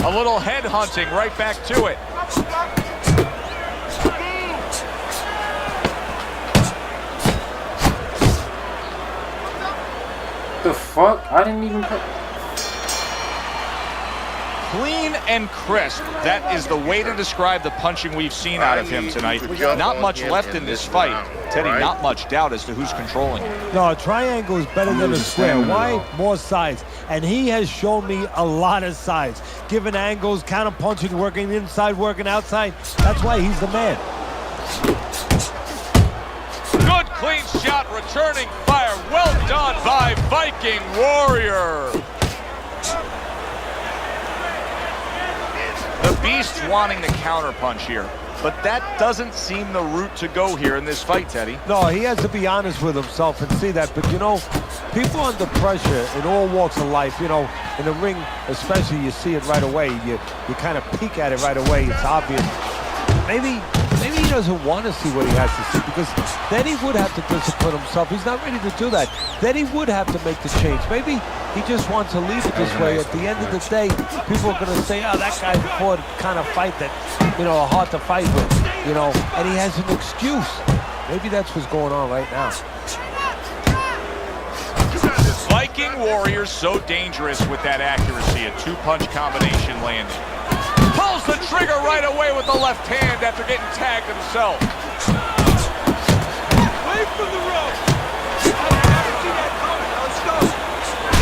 A little head hunting right back to it. The fuck? I didn't even. Clean and crisp. That is the way to describe the punching we've seen out of him tonight. Not much left in this fight. Teddy, not much doubt as to who's controlling it. No, a triangle is better than a square. Why? More sides. And he has shown me a lot of sides. Given angles, counter punching, working inside, working outside. That's why he's the man. Good clean shot, returning fire. Well done by Viking Warrior. The Beast wanting the counter punch here. But that doesn't seem the route to go here in this fight, Teddy. No, he has to be honest with himself and see that. But, you know, people under pressure in all walks of life, you know, in the ring especially, you see it right away. You kind of peek at it right away. It's obvious. Maybe he doesn't want to see what he has to see, because then he would have to discipline himself. He's not ready to do that. Then he would have to make the change. Maybe he just wants to leave it this way. At the end of the day, people are going to say, oh, that guy fought kind of fight that, you know, are hard to fight with, you know, and he has an excuse. Maybe that's what's going on right now. Viking Warriors so dangerous with that accuracy. A two-punch combination landing. Pulls the trigger right away with the left hand after getting tagged himself. Away from the rope. I haven't seen that coming. Let's go.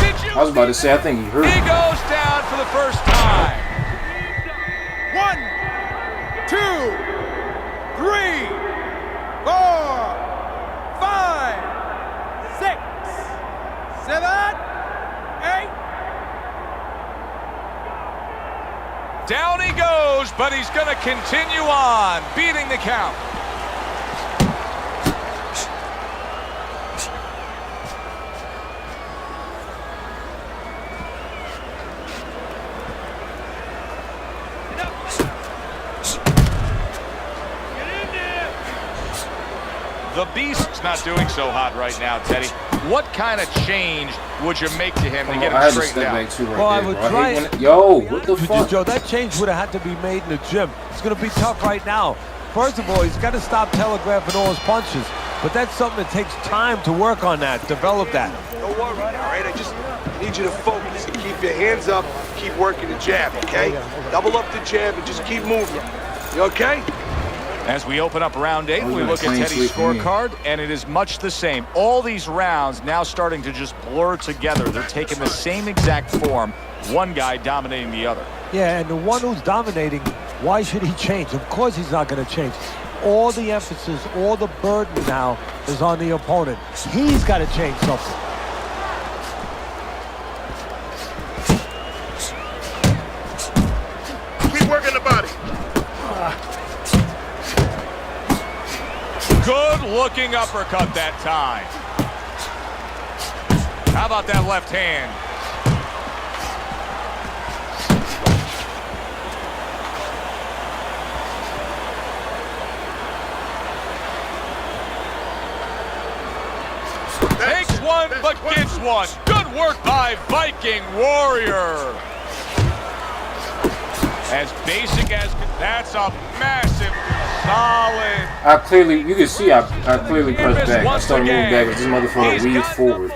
Did you I was about to say, I think he hurt. He goes down for the first time. 1, 2, 3, 4, 5, 6, 7, 8. Down he goes, but he's going to continue on, beating the count. The Beast's not doing so hot right now, Teddy. What kind of change would you make to him to get him straightened out? Well, I would try it. Yo, what the fuck? Joe, that change would have had to be made in the gym. It's going to be tough right now. First of all, he's got to stop telegraphing all his punches. But that's something that takes time to work on that, develop that. Don't worry, all right? I just need you to focus and keep your hands up, keep working the jab, okay? Double up the jab and just keep moving. You okay? As we open up round 8, we look at Teddy's scorecard, and it is much the same. All these rounds now starting to just blur together. They're taking the same exact form, one guy dominating the other. Yeah, and the one who's dominating, why should he change? Of course he's not going to change. All the emphasis, all the burden now is on the opponent. He's got to change something. Keep working the body. Good-looking uppercut that time. How about that left hand? Takes one, but gets one. Good work by Viking Warrior. As basic as... That's a massive Solid. You can see I clearly pressed back. I started moving back, but this motherfucker weaved forward.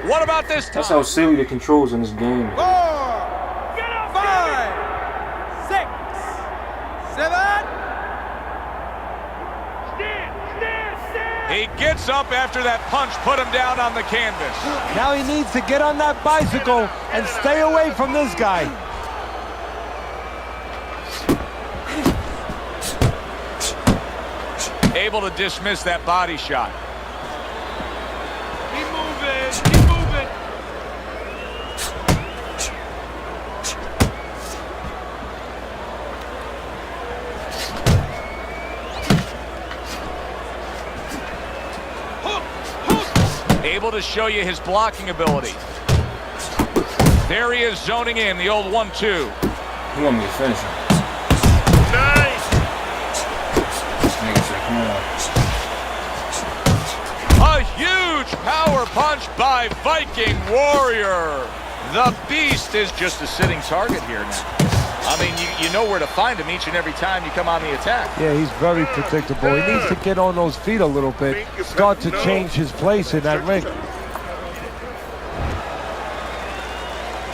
What about this time? That's how silly the controls in this game. 4, 5, 6, 7. He gets up after that punch put him down on the canvas. Now he needs to get on that bicycle and stay away from this guy. Able to dismiss that body shot. Keep moving. Keep moving. Able to show you his blocking ability. There he is zoning in, the old 1-2. You want me to finish him? Nice. Nigga said, come on. A huge power punch by Viking Warrior. The Beast is just a sitting target here now. I mean, you know where to find him each and every time you come on the attack. Yeah, he's very predictable. He needs to get on those feet a little bit, start to change his place in that ring.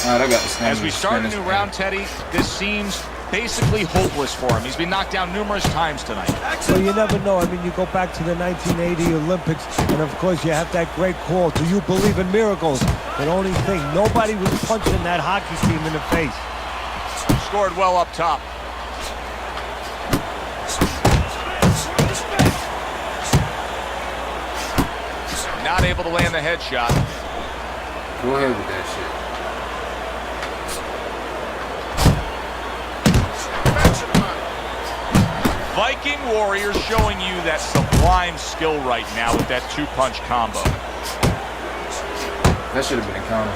Alright, I got the As we start a new round, Teddy, this seems basically hopeless for him. He's been knocked down numerous times tonight. Well, you never know. I mean, you go back to the 1980 Olympics, and of course you have that great call, do you believe in miracles? The only thing, nobody was punching that hockey team in the face. Scored well up top. Not able to land the headshot. Go ahead with that shit. Viking Warrior showing you that sublime skill right now with that two-punch combo. That should have been a counter.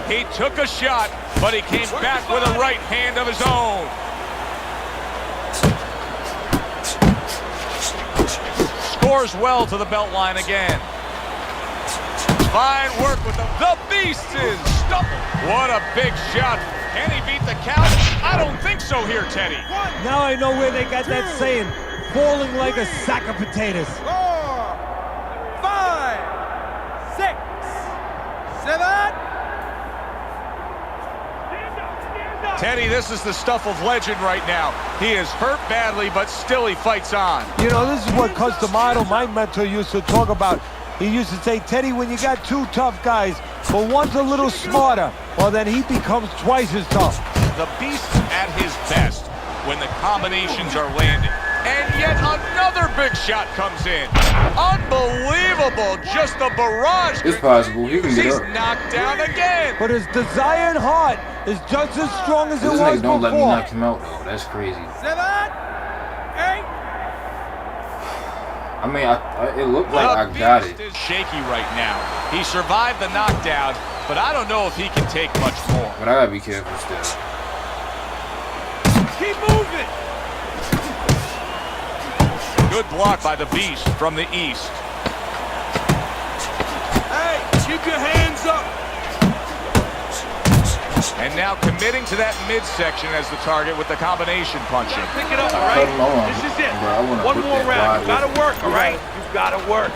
He took a shot, but he came back with a right hand of his own. Scores well to the belt line again. Fine work with the Beast is stumbled. What a big shot. Can he beat the count? I don't think so here, Teddy. Now I know where they got that saying, falling like a sack of potatoes. 4, 5, 6, 7. Teddy, this is the stuff of legend right now. He is hurt badly, but still he fights on. You know, this is what Customato, my mentor, used to talk about. He used to say, Teddy, when you got two tough guys, but one's a little smarter, well, then he becomes twice as tough. The Beast at his best when the combinations are landing. And yet another big shot comes in. Unbelievable, just a barrage. It's possible, he can get He's up. knocked down again. But his desire and heart is just as strong as it This was nigga don't let me before. knock him out, though. That's crazy. 7, 8. I mean, it looked like I got it. The Beast is shaky right now. He survived the knockdown, but I don't know if he can take much more. But I gotta be careful still. Keep moving. Good block by the Beast from the east. Hey, keep your hands up. And now committing to that midsection as the target with the combination punching. Pick it up, all right? Hold on. This is it. Bro, I wanna One put more that round. You rod gotta with- work, all right? You gotta work.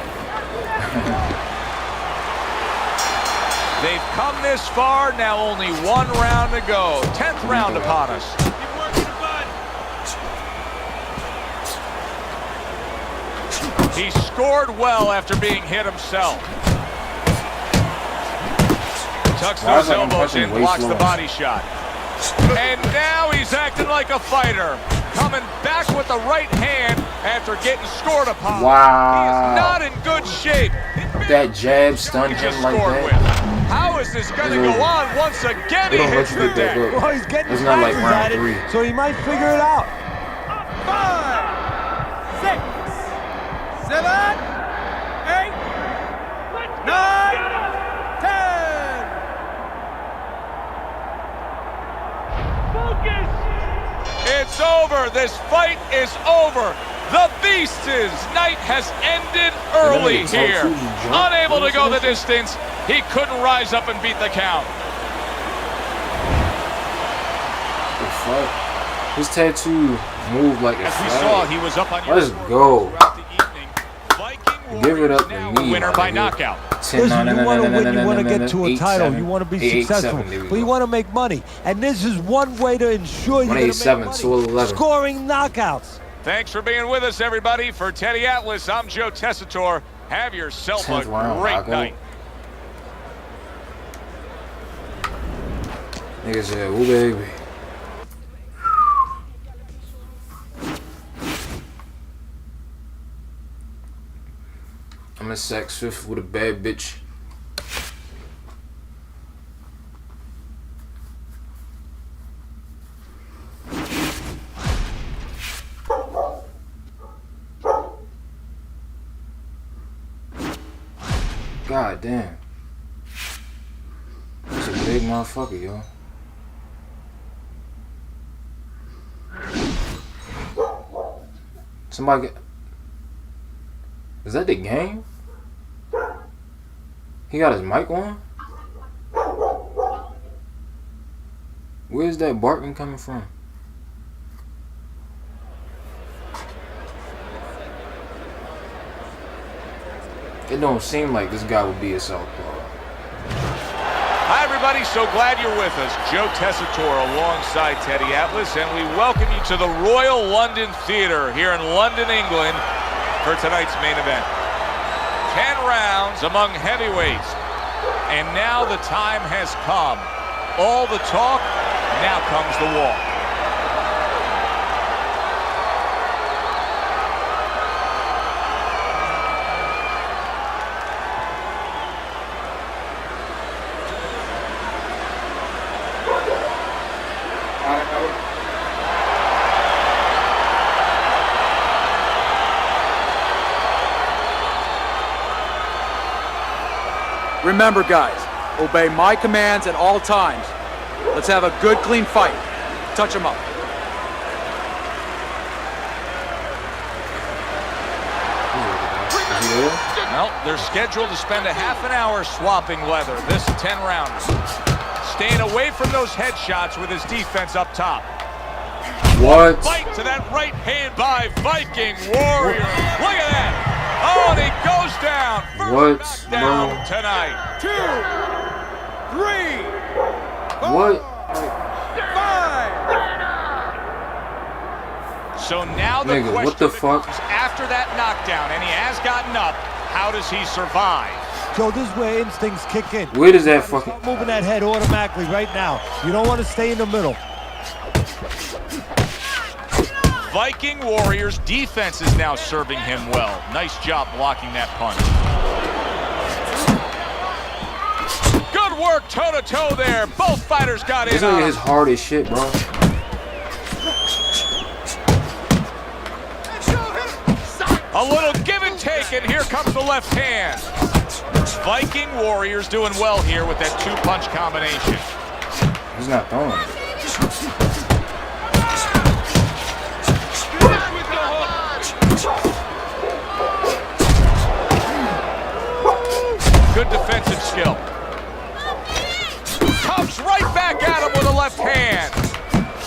They've come this far, now only one round to go. 10th round upon us. Keep working the bud. He scored well after being hit himself. Tucks Why is those that one elbows punching in, way blocks the slower? body shot. And now he's acting like a fighter. Coming back with the right hand after getting scored upon. Wow. He is not in good shape. That jab stunned He just him like scored that. with. How is this going to It's go over. on once again? They He don't let hits you the get back deck. up. Well, he's getting It's not like scratches round at it, 3. so he might figure it out. 5, 6, 7, 8, 9, 10. Focus! It's over. This fight is over. The Beast's night has ended early here. Unable to go the distance, he couldn't rise up and beat the count. The fuck? His tattoo moved like a As we flag. saw, he was up on your Let's go. throughout the evening. Viking Give it up Warriors to now me, winner my by nigga. knockout. 10, Listen, you want to win, you want to get to a 8, title, 7, you want to be 8, successful, 7, there we but you go. want to make money. And this is one way to ensure you're going to make 187, money. 211. Scoring knockouts. Thanks for being with us, everybody. For Teddy Atlas, I'm Joe Tessitore. Have yourself a 10th round, great Rocco. night. Nigga said, ooh baby. I'm a sex fifth with a bad bitch. God damn. That's a big motherfucker, yo. Somebody get... Is that the game? He got his mic on? Where's that barking coming from? It don't seem like this guy would be a southpaw. Hi, everybody. So glad you're with us. Joe Tessitore alongside Teddy Atlas, and we welcome you to the Royal London Theatre here in London, England, for tonight's main event. 10 rounds among heavyweights. And now the time has come. All the talk, now comes the walk. Remember, guys, obey my commands at all times. Let's have a good, clean fight. Touch them up. Well, they're scheduled to spend a half an hour swapping leather. This 10-rounder. Staying away from those headshots with his defense up top. What? Fight to that right hand by Viking Warrior. Look at that. Oh, and he goes down. First knockdown tonight. 2, 3, 4, What? 5. So now the Nigga, question what the fuck? becomes, after that knockdown, and he has gotten up, how does he survive? Joe, this is where instincts kick in. Where does that fucking... Start moving that head automatically right now. You don't want to stay in the middle. Viking Warriors defense is now serving him well. Nice job blocking that punch. Good work toe-to-toe there. Both fighters got in This on nigga him. is hard as shit, bro. A little give and take, and here comes the left hand. Viking Warriors doing well here with that two-punch combination. He's not throwing it. Good defensive skill. Comes right back at him with a left hand.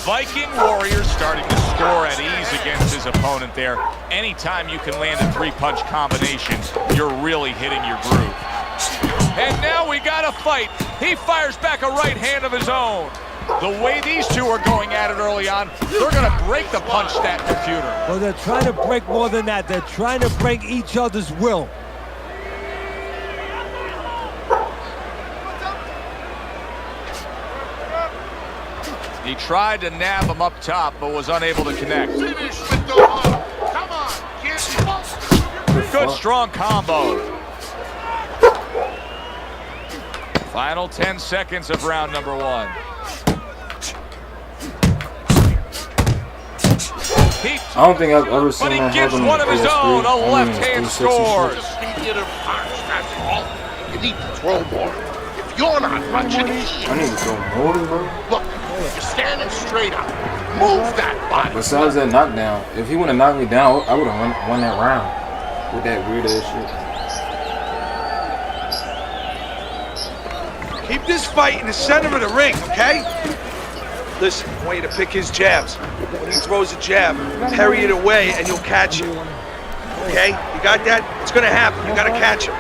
Viking Warriors starting to score at ease against his opponent there. Anytime you can land a three-punch combination, you're really hitting your groove. And now we got a fight. He fires back a right hand of his own. The way these two are going at it early on, they're going to break the punch stat computer. Well, they're trying to break more than that. They're trying to break each other's will. He tried to nab him up top, but was unable to connect. Finish with the hook. Come on, kid. Good strong combo. Final 10 seconds of round number 1. I don't think I've ever seen But he that gives happen one of in his PS3. own. A I mean, left hand it's 360 scores. shit. Immediate punch, that's all. You need to throw more. If you're not punching, I need to throw more, bro. look, you're standing straight up. Move that body. Besides that knockdown, if he would have knocked me down, I would have won that round with that weird ass shit. Keep this fight in the center of the ring, okay? Listen, I want you to pick his jabs. When he throws a jab, parry it away and you'll catch it. Okay? You got that? It's gonna happen. You gotta catch him.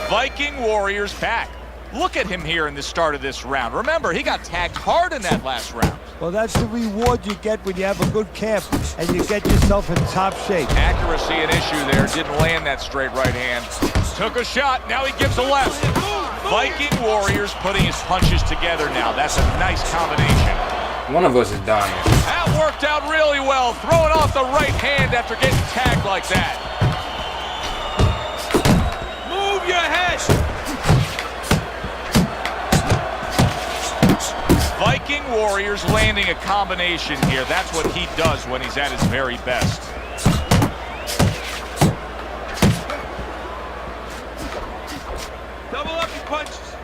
Viking Warriors back. Look at him here in the start of this round. Remember, he got tagged hard in that last round. Well, that's the reward you get when you have a good camp and you get yourself in top shape. Accuracy an issue there. Didn't land that straight right hand. Took a shot. Now he gives a left. Viking Warriors putting his punches together now. That's a nice combination. One of us is dying. That worked out really well. Throwing off the right hand after getting tagged like that. Move your head. Viking Warriors landing a combination here. That's what he does when he's at his very best. Double up your punches.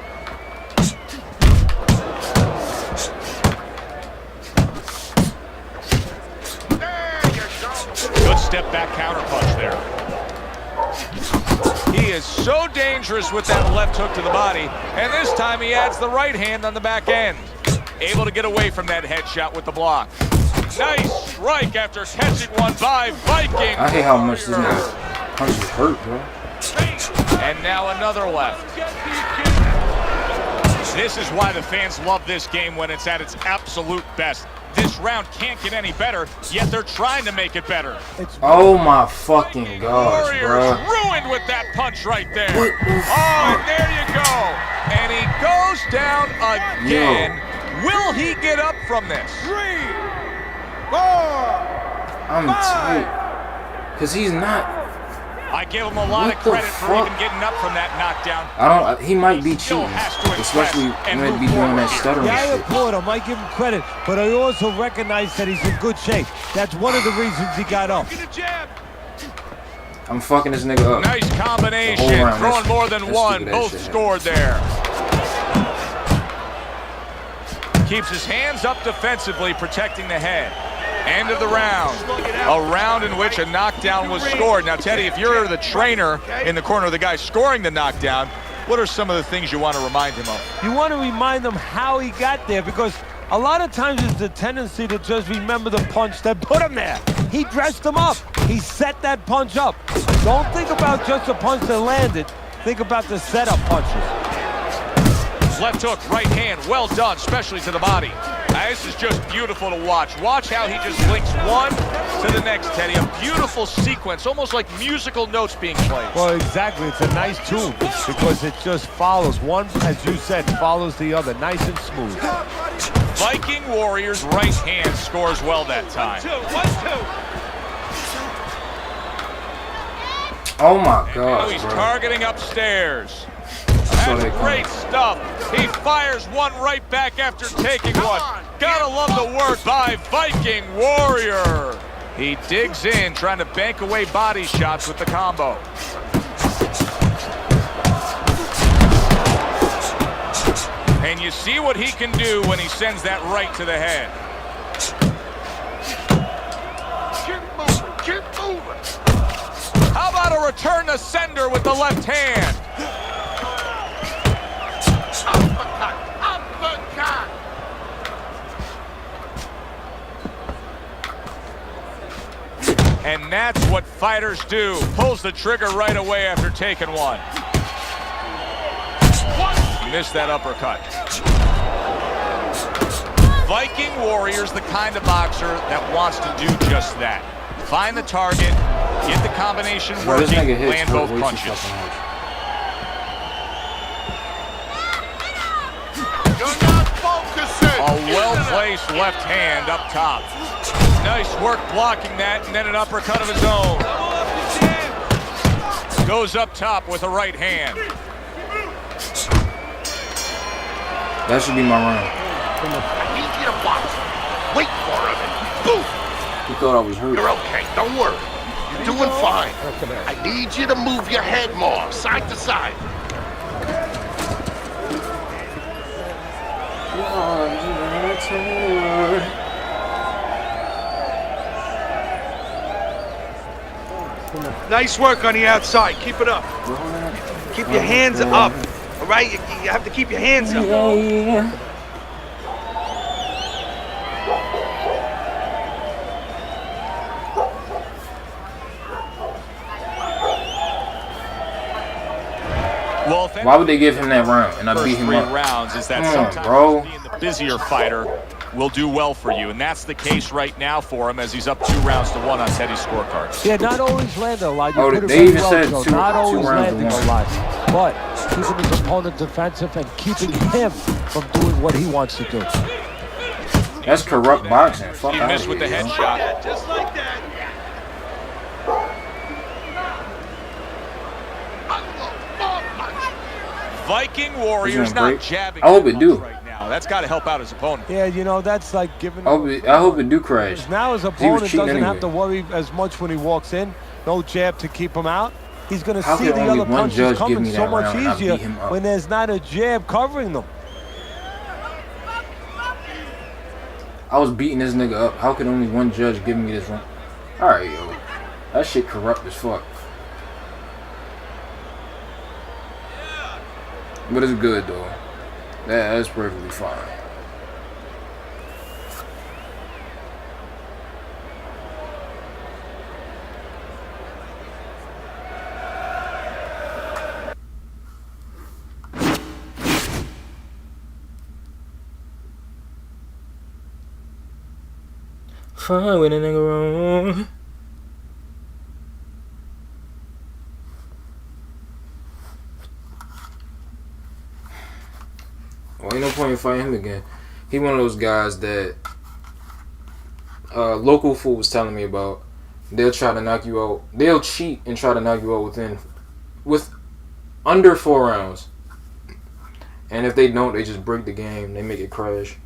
Good step back counter punch there. He is so dangerous with that left hook to the body, and this time he adds the right hand on the back end. Able to get away from that headshot with the block. Nice strike after catching one by Viking. I hate how much this nigga punches hurt, bro. And now another left. This is why the fans love this game when it's at its absolute best. This round can't get any better, yet they're trying to make it better. Oh my fucking gosh, Warriors bro. ruined with that punch right there. Oh, and there you go. And he goes down again. Will he get up from this? 3, 4. I'm tight. Cause he's not. I give him a lot of credit for even getting up from that knockdown. He might be cheating, especially when he be doing that stuttering Yeah, I shit. applaud him. I give him credit, but I also recognize that he's in good shape. That's one of the reasons he got up. Get a jab. I'm fucking this nigga up. Nice combination, The whole round. throwing more than That's one. stupid Both shit. scored there. Keeps his hands up defensively, protecting the head. End of the round. A round in which a knockdown was scored. Now, Teddy, if you're the trainer in the corner of the guy scoring the knockdown, what are some of the things you want to remind him of? You want to remind him how he got there, because a lot of times it's the tendency to just remember the punch that put him there. He dressed him up. He set that punch up. Don't think about just the punch that landed. Think about the setup punches. Left hook, right hand, well done, especially to the body. This is just beautiful to watch. Watch how he just links one to the next, Teddy. A beautiful sequence, almost like musical notes being played. Well, exactly. It's a nice tune because it just follows. One, as you said, follows the other. Nice and smooth. Viking Warriors' right hand scores well that time. 1, 2. Oh my Now gosh, he's bro. targeting upstairs. saw That's that coming. great stuff. He fires one right back after taking one. Gotta love the work by Viking Warrior. He digs in, trying to bank away body shots with the combo. And you see what he can do when he sends that right to the head. Keep moving. How about a return to sender with the left hand? Uppercut. Uppercut. And that's what fighters do. Pulls the trigger right away after taking one. Missed that uppercut. Viking Warrior's the kind of boxer that wants to do just that. Find the target, get the combination Bro, this working, nigga hits land hurt both way too punches. fucking much. You're not focusing. A well-placed left hand up top. Nice work blocking that, and then an uppercut of his own. Double up the jab. Goes up top with a right hand. That should be my round. I need you to box. Wait for him and boom. He thought I was hurt. You're okay. Don't worry. You're doing fine. I need you to move your head more, side to side. Nice work on the outside. Keep it up. Keep your hands up. All right? You have to keep your hands up. Yeah. Well, Why would they give him that round and I beat him up? Rounds is that Come on, sometimes bro. being the busier fighter will do well for you, and that's the case right now for him as he's up 2-1 on Teddy's scorecard. Yeah, not always landing a lot. You Oh, put it they very even well, said Joe. two Not always rounds to landing one. a lot, but keeping his opponent defensive and keeping him from doing what he wants to do. That's corrupt boxing. Fuck He out missed of with the here, headshot. Yeah, just like that. Viking Warriors not jabbing. I hope it do. Right now. That's got to help out his opponent. Yeah, you know, that's like giving. I hope it do crash. Now his He was opponent cheating doesn't anyway. have to worry as much when he walks in. No jab to keep him out. He's going to How see could the only other one punches judge give coming me so that much round and I easier beat him up? when there's not a jab covering them. I was beating this nigga up. How could only one judge give me this round? Alright, yo. That shit corrupt as fuck. But it's good, though. That's perfectly fine. Fine with a nigga wrong. Well, ain't no point in fighting him again. He one of those guys that local fool was telling me about. They'll try to knock you out. They'll cheat and try to knock you out with under 4 rounds. And if they don't, they just break the game. They make it crash.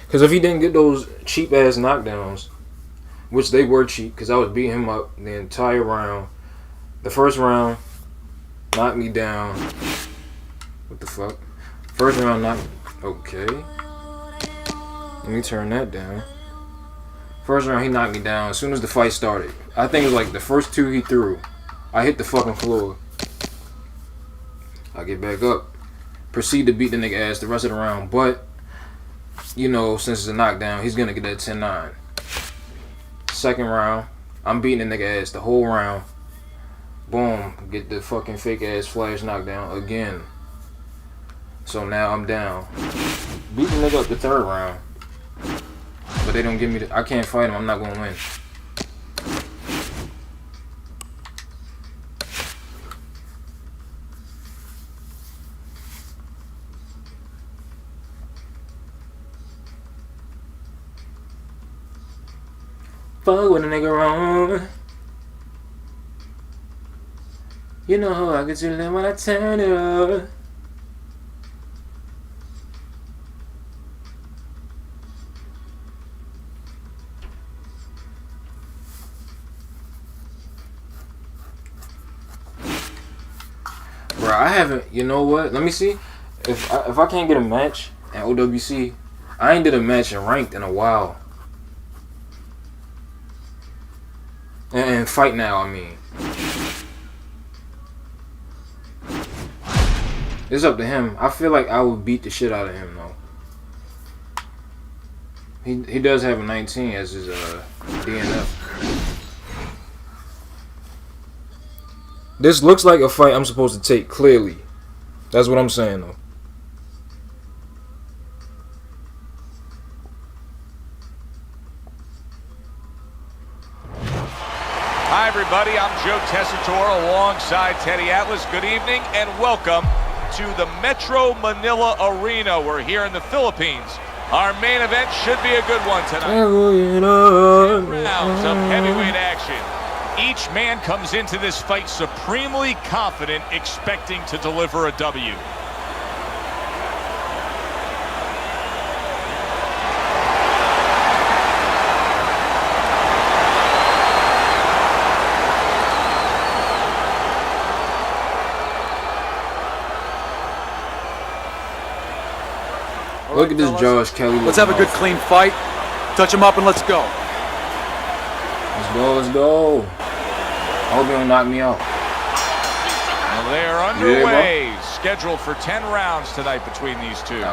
Because if he didn't get those cheap ass knockdowns, which they were cheap, because I was beating him up the entire round. The first round knocked me down. What the fuck? First round knocked. Okay. Let me turn that down. First round he knocked me down as soon as the fight started. I think it was like the first 2 he threw. I hit the fucking floor. I get back up. Proceed to beat the nigga ass the rest of the round, but you know, since it's a knockdown, he's gonna get that 10-9. Second round, I'm beating the nigga ass the whole round. Boom, get the fucking fake ass flash knockdown again. So now I'm down. Beat the nigga up the 3rd round. But they don't give me I can't fight him, I'm not gonna win. Fuck with a nigga wrong. You know how I get you lit when I turn it up. Bro, I haven't. You know what? Let me see. If I can't get a match at OWC, I ain't did a match in ranked in a while. And fight now, I mean. It's up to him. I feel like I would beat the shit out of him, though. He does have a 19 as his DNF. This looks like a fight I'm supposed to take, clearly. That's what I'm saying, though. Hi, everybody. I'm Joe Tessitore alongside Teddy Atlas. Good evening and welcome to the Metro Manila Arena. We're here in the Philippines. Our main event should be a good one tonight. 10 rounds of heavyweight action. Each man comes into this fight supremely confident, expecting to deliver a W. Look at this Josh Kelly. Let's have a good clean fight. Touch him up and let's go. Let's Let's go. I hope you don't knock me out. Well, they are underway. Scheduled for 10 rounds tonight between these two.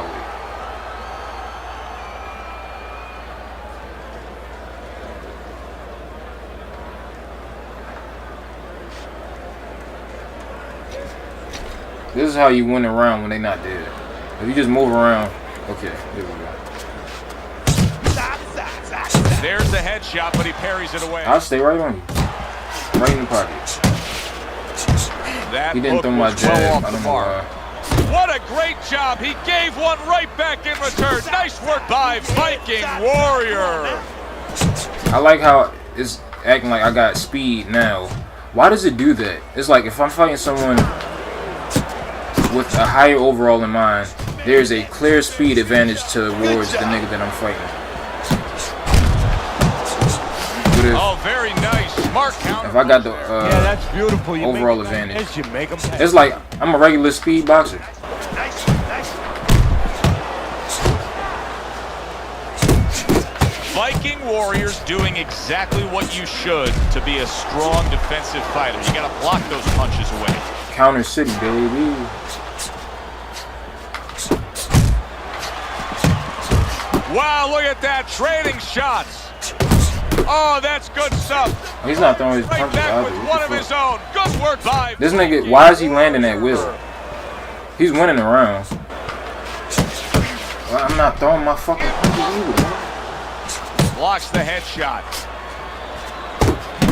This is how you win a round when they not dead. If you just move around, okay, there we go. There's the headshot, but he parries it away. I'll stay right on you. Right in the pocket. That He didn't throw my jab. I don't know why. What a great job. He gave one right back in return. Nice work by Viking Warrior. I like how it's acting like I got speed now. Why does it do that? It's like if I'm fighting someone with a higher overall in mind, there's a clear speed advantage towards the nigga that I'm fighting. Oh, very nice. Smart counter. If I got the yeah, that's beautiful. You overall make advantage, you make them it's like I'm a regular speed boxer. Viking Warriors doing exactly what you should to be a strong defensive fighter. You got to block those punches away. Counter City, baby. Wow, look at that. Trading shots. Oh, that's good stuff. He's not throwing his Right punches back out with there. one of his own. Good work by This nigga, why is he landing at will? He's winning the rounds. Well, I'm not throwing my fucking punches either, man. Blocks the headshot.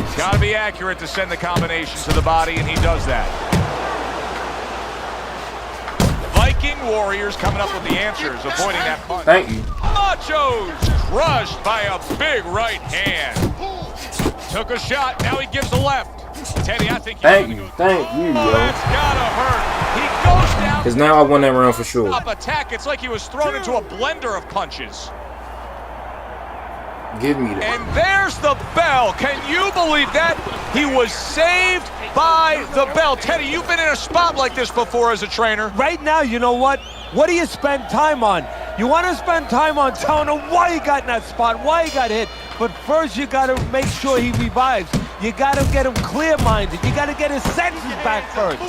He's got to be accurate to send the combination to the body, and he does that. Viking Warriors coming up with the answers, avoiding that punch. Thank you. Macho's crushed by a big right hand. Took a shot, now he gives a left. Teddy, I think Thank you, Oh, yo. that's gotta hurt. He goes down. Because now I won that round for sure. Up attack, it's like he was thrown into a blender of punches. Give me that. And there's the bell. Can you believe that? He was saved by the bell. Teddy, you've been in a spot like this before as a trainer. Right now, you know what? What do you spend time on? You want to spend time on telling him why he got in that spot, why he got hit. But first, you got to make sure he revives. You got to get him clear-minded. You got to get his senses back first.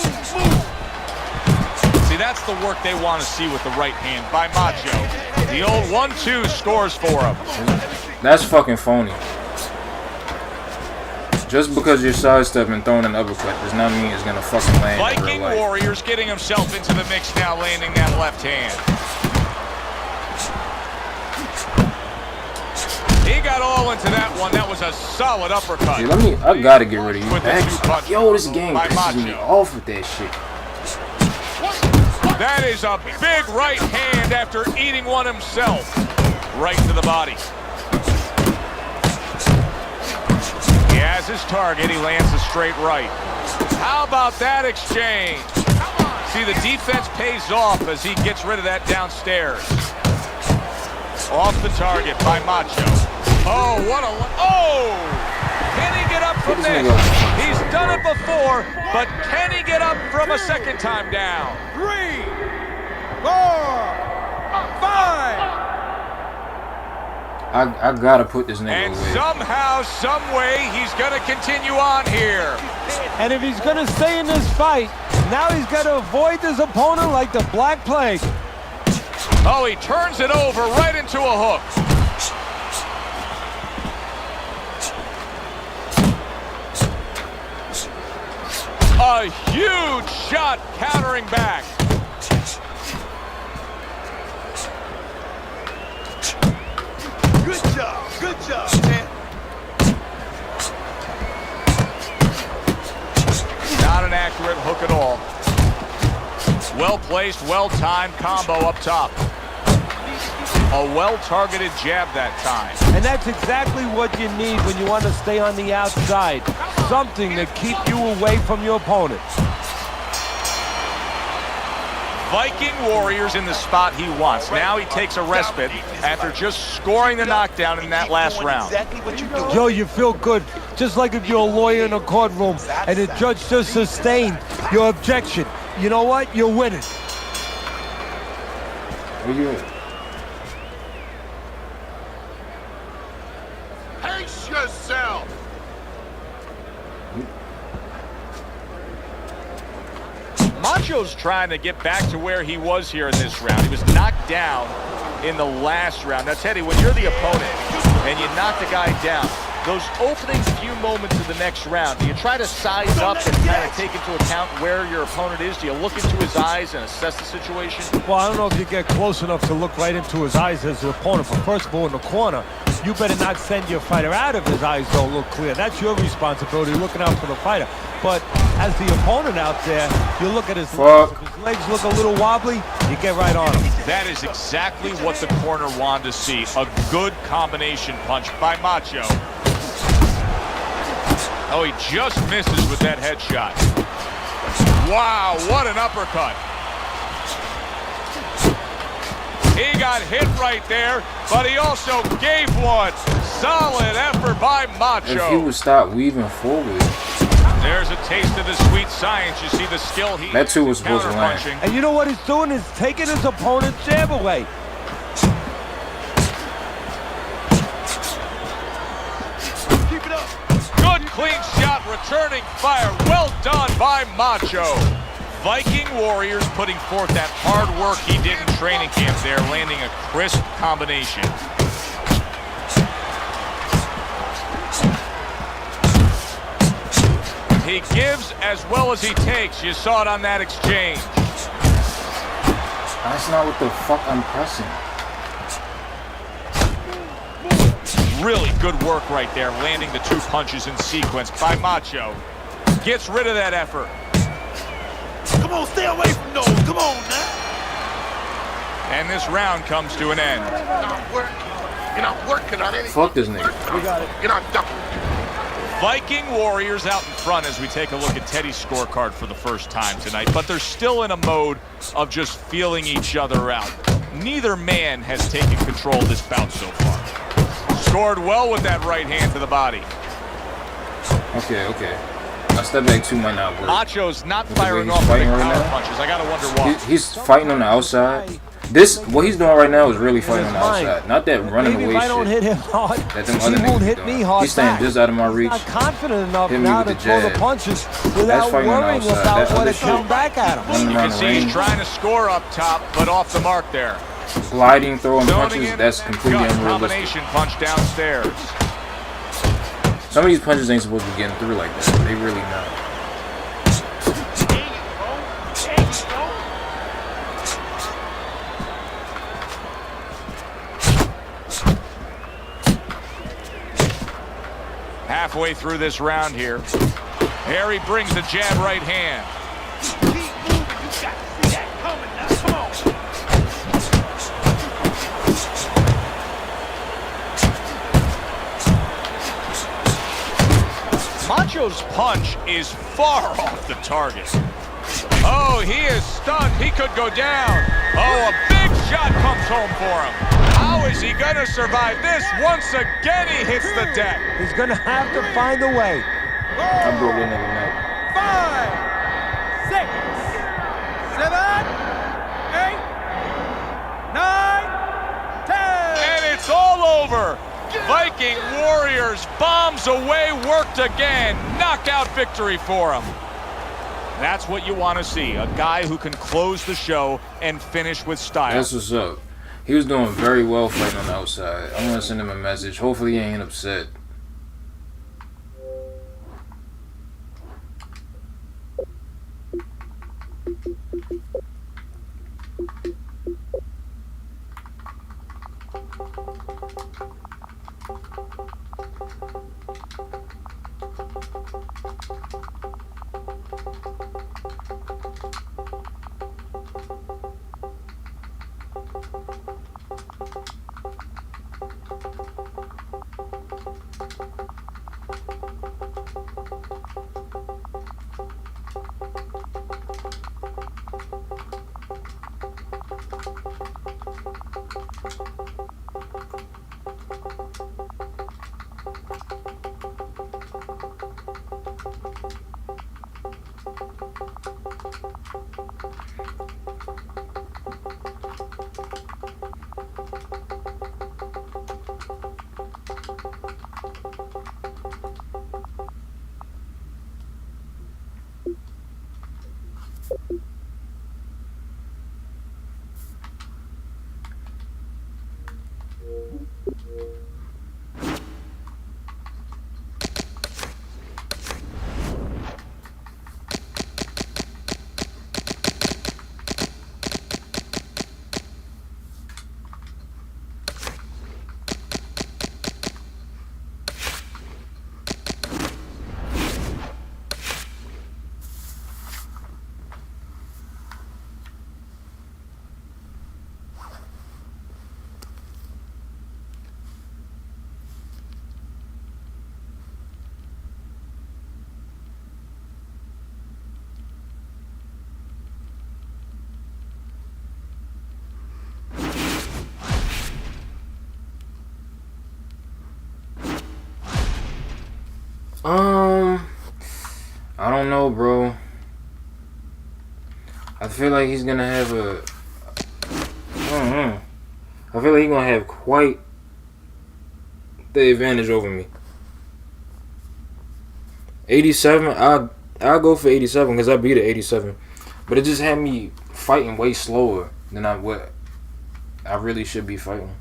See, that's the work they want to see with the right hand by Macho. The old 1-2 scores for him. That's fucking phony. Just because you're sidestepping and throwing an uppercut does not mean it's gonna fucking land in real Viking life. Warriors getting himself into the mix now, landing that left hand. He got all into that one. That was a solid uppercut. See, I gotta get rid of you. With the two punches Yo, this game by pisses me Macho. off with that shit. That is a big right hand after eating one himself. Right to the body. He has his target. He lands a straight right. How about that exchange? See, the defense pays off as he gets rid of that downstairs. Off the target by Macho. Oh, what a... Oh! Can he get up from this? He's done it before, but can he get up from a second time down? 3, 4, 5. I gotta put this nigga And away. somehow, some way, he's going to continue on here. And if he's going to stay in this fight, now he's got to avoid his opponent like the Black Plague. Oh, he turns it over right into a hook. A huge shot countering back. Good job, man. Not an accurate hook at all. Well-placed, well-timed combo up top. A well-targeted jab that time. And that's exactly what you need when you want to stay on the outside. Something to keep you away from your opponent. Viking Warriors in the spot he wants. Now he takes a respite after just scoring the knockdown in that last round. Joe, you feel good, just like if you're a lawyer in a courtroom and the judge just sustained your objection. You know what? You're winning. Where you at? Pace yourself. Macho's trying to get back to where he was here in this round. He was knocked down in the last round. Now, Teddy, when you're the opponent and you knock the guy down, those opening few moments of the next round, do you try to size up and kind of take into account where your opponent is? Do you look into his eyes and assess the situation? Well, I don't know if you get close enough to look right into his eyes as the opponent, but first of all, in the corner, you better not send your fighter out if his eyes don't look clear. That's your responsibility, looking out for the fighter. But as the opponent out there, you look at his legs. If his legs look a little wobbly, you get right on him. That is exactly what the corner wanted to see. A good combination punch by Macho. Oh, he just misses with that headshot. Wow, what an uppercut. He got hit right there, but he also gave one. Solid effort by Macho. If he would stop weaving forward. There's a taste of the sweet science. You see the skill he that too was supposed to land. And you know what he's doing is taking his opponent's jab away. Keep it up. Good clean shot, returning fire. Well done by Macho. Viking Warriors putting forth that hard work he did in training camp there, landing a crisp combination. He gives as well as he takes. You saw it on that exchange. That's not what the fuck I'm pressing. Really good work right there, landing the two punches in sequence by Macho. Gets rid of that effort. Come on, stay away from those. Come on now. And this round comes to an end. You're not working on anything. Fuck this nigga. We got it. You're not ducking. Viking Warriors out in front as we take a look at Teddy's scorecard for the first time tonight, but they're still in a mode of just feeling each other out. Neither man has taken control of this bout so far. Scored well with that right hand to the body. Okay, okay. A step back two might not work. Macho's not With the way firing he's off fighting big right power now. punches. I gotta wonder why. He's fighting on the outside. What he's doing right now is really fighting on the outside. Not that running Maybe away if I don't shit. hit him hard, That them he other won't niggas hit be me doing. hard He's staying back. just out of my reach. Not confident enough Hit me now with to the throw the jab. punches That's without fighting on the worrying outside. about That what other it come shit. back at him. Running You around can the see he's ring, trying to score up top, but off the mark there. gliding, throwing Zoning punches. in That's and completely gut unrealistic. combination punch downstairs. Some of these punches ain't supposed to be getting through like that. They really not. Halfway through this round here. Harry brings the jab right hand. Keep moving. You got to see that coming now. Come on. Macho's punch is far off the target. Oh, he is stunned. He could go down. Oh, a big shot comes home for him. How is he going to survive this? Once again, he hits the deck. He's going to have to find a way. I broke that nigga neck. 5, 6, 7, 8, 9, 10. And it's all over. Viking Warriors bombs away, worked again. Knockout victory for him. That's what you want to see. A guy who can close the show and finish with style. That's what's up. He was doing very well fighting on the outside. I'm gonna send him a message. Hopefully he ain't upset. don't know, bro. I feel like he's gonna have a. I don't know. I feel like he's gonna have quite the advantage over me. 87. I'll go for 87 because I beat it 87, but it just had me fighting way slower than what I really should be fighting.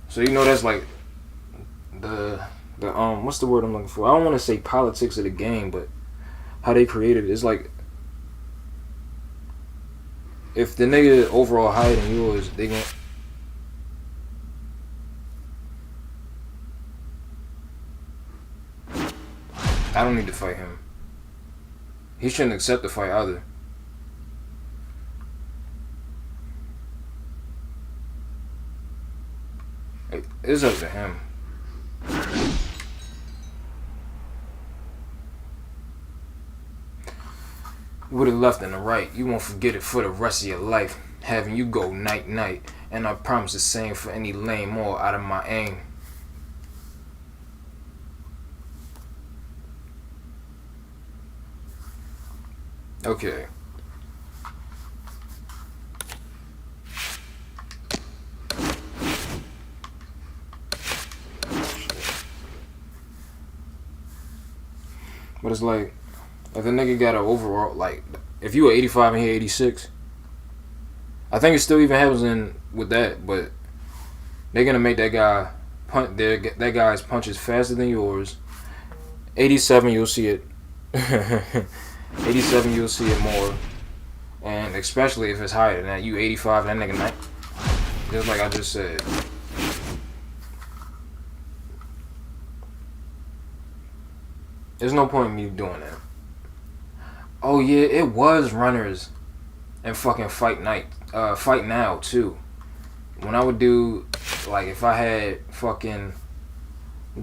So you know that's like the what's the word I'm looking for? I don't want to say politics of the game, but how they created it. It's like if the nigga overall higher than yours, they gon' I don't need to fight him. He shouldn't accept the fight either. It's up to him. With the left and the right, you won't forget it for the rest of your life. Having you go night night, and I promise the same for any lane more out of my aim. Okay. But it's like, if a nigga got an overall, like, if you were 85 and he 86, I think it still even happens with that, but they're gonna make that guy that guy's punches faster than yours. 87, you'll see it. 87, you'll see it more, and especially if it's higher than that. You 85, that nigga 90. Just like I just said. There's no point in me doing that. Oh yeah, it was runners and fucking Fight Now too. When I would do, like, if I had fucking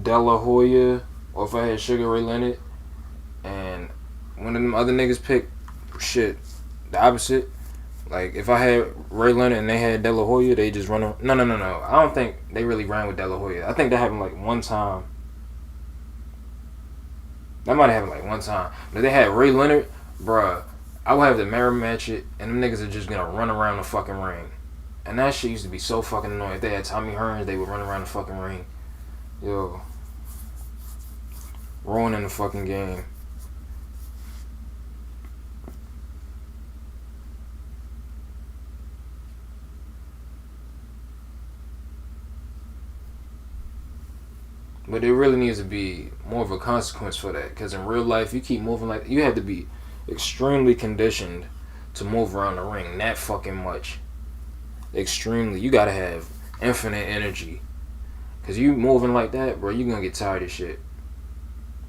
De La Hoya or if I had Sugar Ray Leonard, and one of them other niggas picked shit the opposite. Like if I had Ray Leonard and they had De La Hoya, they just run on. No. I don't think they really ran with De La Hoya. I think that happened like one time. That might have happened like one time. But if they had Ray Leonard, bruh, I would have to mirror match it, and them niggas are just gonna run around the fucking ring. And that shit used to be so fucking annoying. If they had Tommy Hearns, they would run around the fucking ring. Yo. Ruining the fucking game. But there really needs to be more of a consequence for that. Because in real life, you keep moving like... You have to be extremely conditioned to move around the ring that fucking much. Extremely. You gotta have infinite energy. Because you moving like that, bro, you're gonna get tired of shit.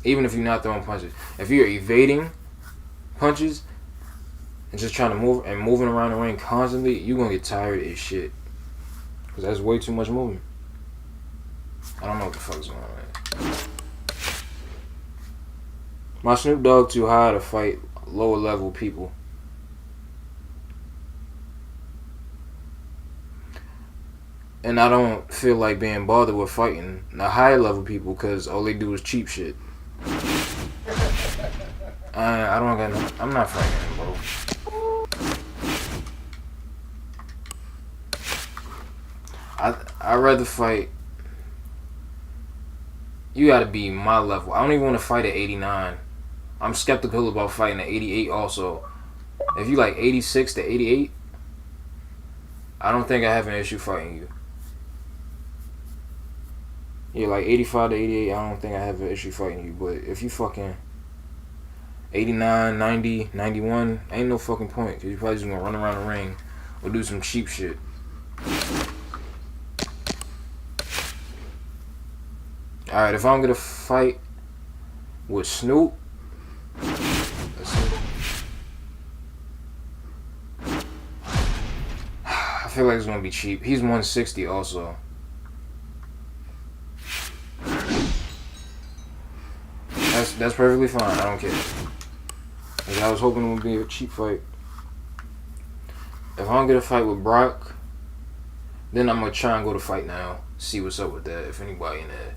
Even if you're not throwing punches. If you're evading punches and just trying to move and moving around the ring constantly, you're gonna get tired as shit. Because that's way too much movement. I don't know what the fuck's going on. My Snoop Dogg too high to fight lower level people. And I don't feel like being bothered with fighting the higher level people because all they do is cheap shit. I don't got no... I'm not fighting them, bro. I'd rather fight... You gotta be my level. I don't even want to fight at 89. I'm skeptical about fighting at 88 also. If you like 86 to 88, I don't think I have an issue fighting you. Yeah, like 85 to 88, I don't think I have an issue fighting you. But if you fucking 89, 90, 91, ain't no fucking point. Because you're probably just gonna run around the ring or do some cheap shit. Alright, if I'm gonna fight with Snoop, let's see. I feel like it's gonna be cheap. He's 160 also. That's perfectly fine. I don't care. Because I was hoping it would be a cheap fight. If I'm gonna fight with Brock, then I'm gonna try and go to Fight Now. See what's up with that. If anybody in there.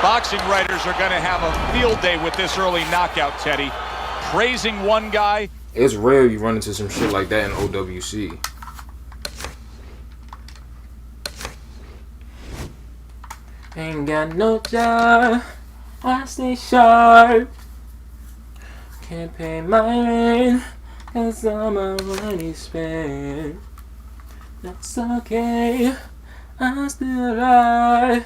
Boxing writers are going to have a field day with this early knockout, Teddy. Praising one guy. It's rare you run into some shit like that in OWC. Ain't got no job, I stay sharp. Can't pay my rent, cause all my money spent. That's okay, I'm still alive.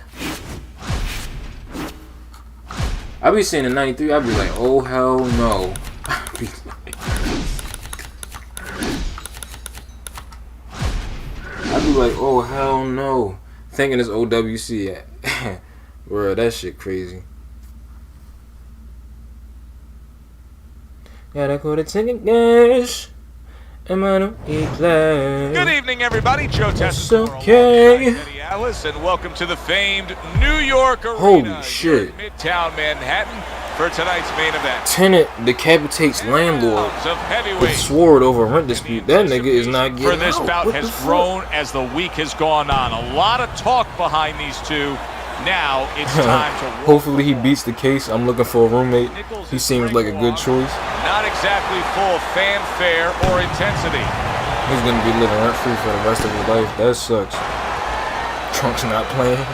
I be saying in 93, I be like, oh hell no. I be like, oh hell no. Thinking it's OWC. Bro, that shit crazy. Gotta go to ticket cash. Am I no class? Good evening, everybody. Joe It's Tessitore, okay. Teddy Alice, and welcome to the famed New York Arena. Holy shit. In Midtown Manhattan for tonight's main event. Tenant decapitates landlord Rounds of with heavyweight. sword over rent dispute. That nigga is not getting For this out. bout What has the fuck? grown as the week has gone on. A lot of talk behind these two. Now it's time to Hopefully he beats the case. I'm looking for a roommate. He seems like a good choice. not exactly full of fanfare or intensity. He's gonna be living rent free for the rest of his life. That sucks. Trunk's not playing.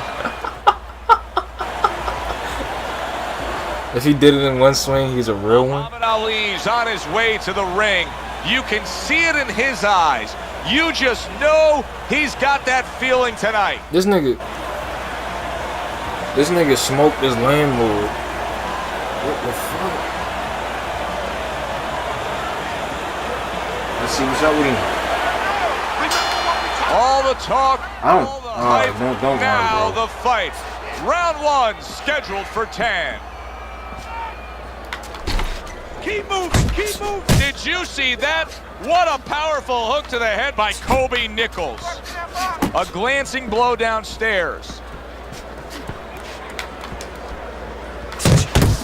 If he did it in one swing, he's a real one. Muhammad Ali's on his way to the ring. You can see it in his eyes. You just know he's got that feeling tonight. This nigga smoked his landlord. What the fuck? Let's see what's up with him. All the talk, I don't- all the hype. don't Now mind, bro. the fight. Round one scheduled for 10. Keep moving, keep moving. Did you see that? What a powerful hook to the head by Kobe Nichols. A glancing blow downstairs.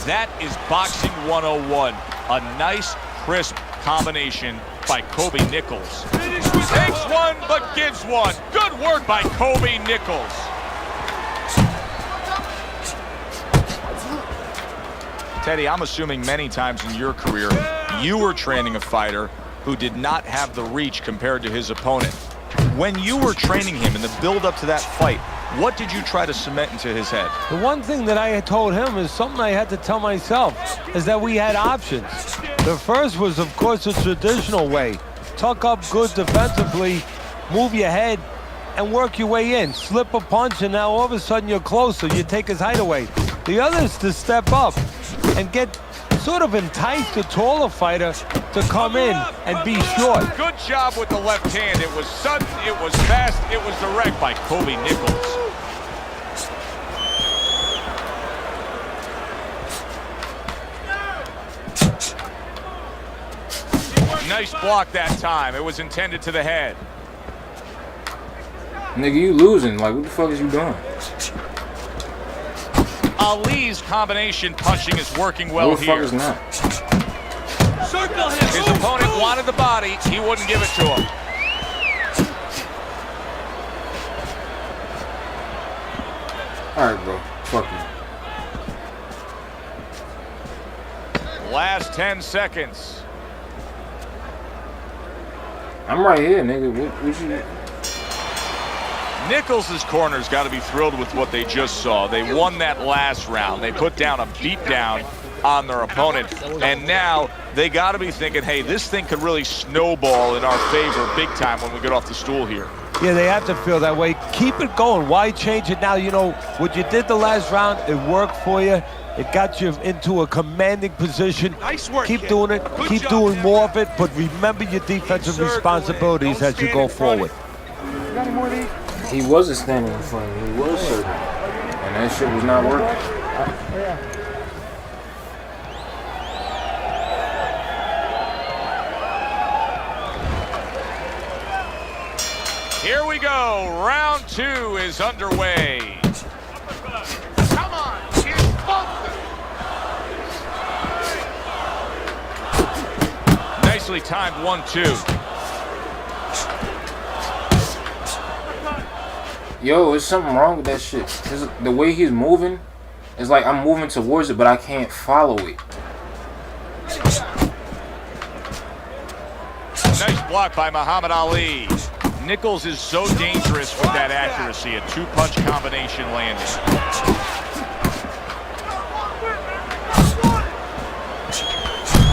That is boxing 101. A nice, crisp combination by Kobe Nichols. Takes one, but gives one. Good work by Kobe Nichols. Teddy, I'm assuming many times in your career, you were training a fighter who did not have the reach compared to his opponent. When you were training him in the build-up to that fight, what did you try to cement into his head? The one thing that I had told him is something I had to tell myself, is that we had options. The first was, of course, the traditional way. Tuck up good defensively, move your head, and work your way in. Slip a punch, and now all of a sudden you're closer. You take his height away. The other is to step up and sort of entice the taller fighter to come in and be short. Good job with the left hand. It was sudden, it was fast, it was direct by Kobe Nichols. Nice block that time. It was intended to the head. Nigga, you losing. Like, what the fuck is you doing? Ali's combination punching is working well What the fuck here. is not? Circle him. His opponent wanted the body. He wouldn't give it to him. Alright, bro. Fuck you. Last 10 seconds. I'm right here, nigga. What you... Nichols' corner's got to be thrilled with what they just saw. They won that last round. They put down a beatdown on their opponent. And now they got to be thinking, hey, this thing could really snowball in our favor big time when we get off the stool here. Yeah, they have to feel that way. Keep it going. Why change it now? You know, what you did the last round, it worked for you. It got you into a commanding position. Nice work, Keep kid. doing it. Good Keep job, doing man. more of it, but remember your defensive Circle it. responsibilities Don't as you stand go in front of forward. He wasn't standing in front of me. He was serving. And that shit was not working. Here we go. Round 2 is underway. Come on, kid, focus. Nicely timed 1-2. Yo, there's something wrong with that shit. The way he's moving, It's like I'm moving towards it, but I can't follow it. Nice block by Muhammad Ali. Nichols is so dangerous with that accuracy. A two-punch combination landing.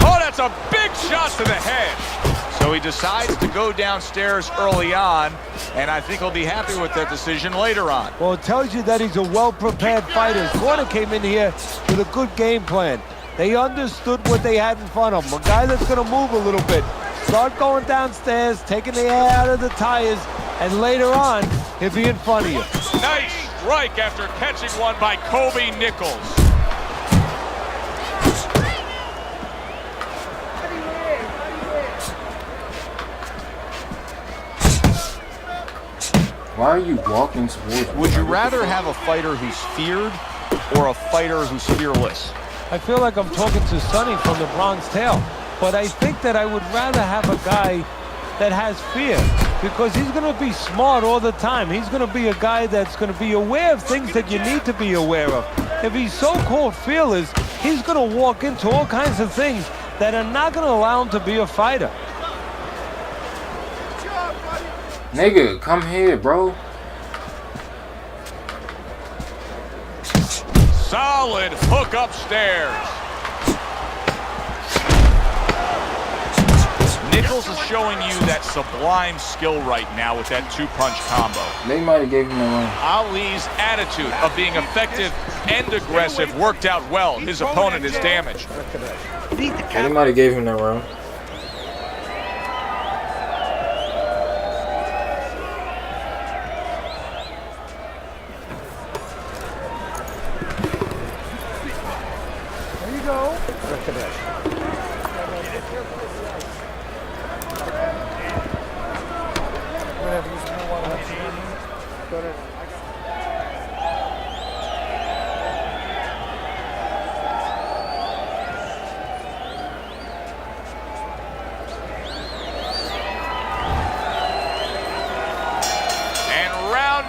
Oh, that's a big shot to the head. So he decides to go downstairs early on, and I think he'll be happy with that decision later on. Well, it tells you that he's a well-prepared fighter. His corner came in here with a good game plan. They understood what they had in front of them. A guy that's going to move a little bit. Start going downstairs, taking the air out of the tires, and later on, he'll be in front of you. Nice strike after catching one by Kobe Nichols. Why are you walking towards me? Would you rather have a fighter who's feared or a fighter who's fearless? I feel like I'm talking to Sonny from the Bronx Tale, but I think that I would rather have a guy that has fear, because he's going to be smart all the time. He's going to be a guy that's going to be aware of things that you need to be aware of. If he's so-called fearless, he's going to walk into all kinds of things that are not going to allow him to be a fighter. Nigga, come here, bro. Solid hook upstairs. Nichols is showing you that sublime skill right now with that two-punch combo. They might have gave him the wrong. Ali's attitude of being effective and aggressive worked out well. His opponent is damaged. They might have gave him that wrong.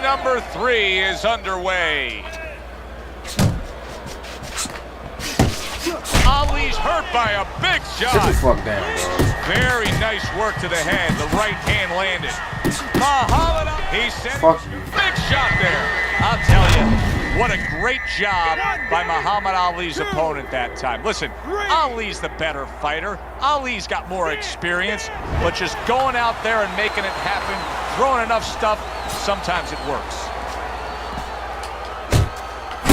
Number 3 is underway. Ali's hurt by a big shot. Sit the fuck down, bro. Very nice work to the head. The right hand landed. Muhammad Ali, he said, fuck you. Big shot there. I'll tell you, what a great job by Muhammad Ali's opponent that time. Listen, Ali's the better fighter. Ali's got more experience, but just going out there and making it happen, throwing enough stuff, sometimes it works.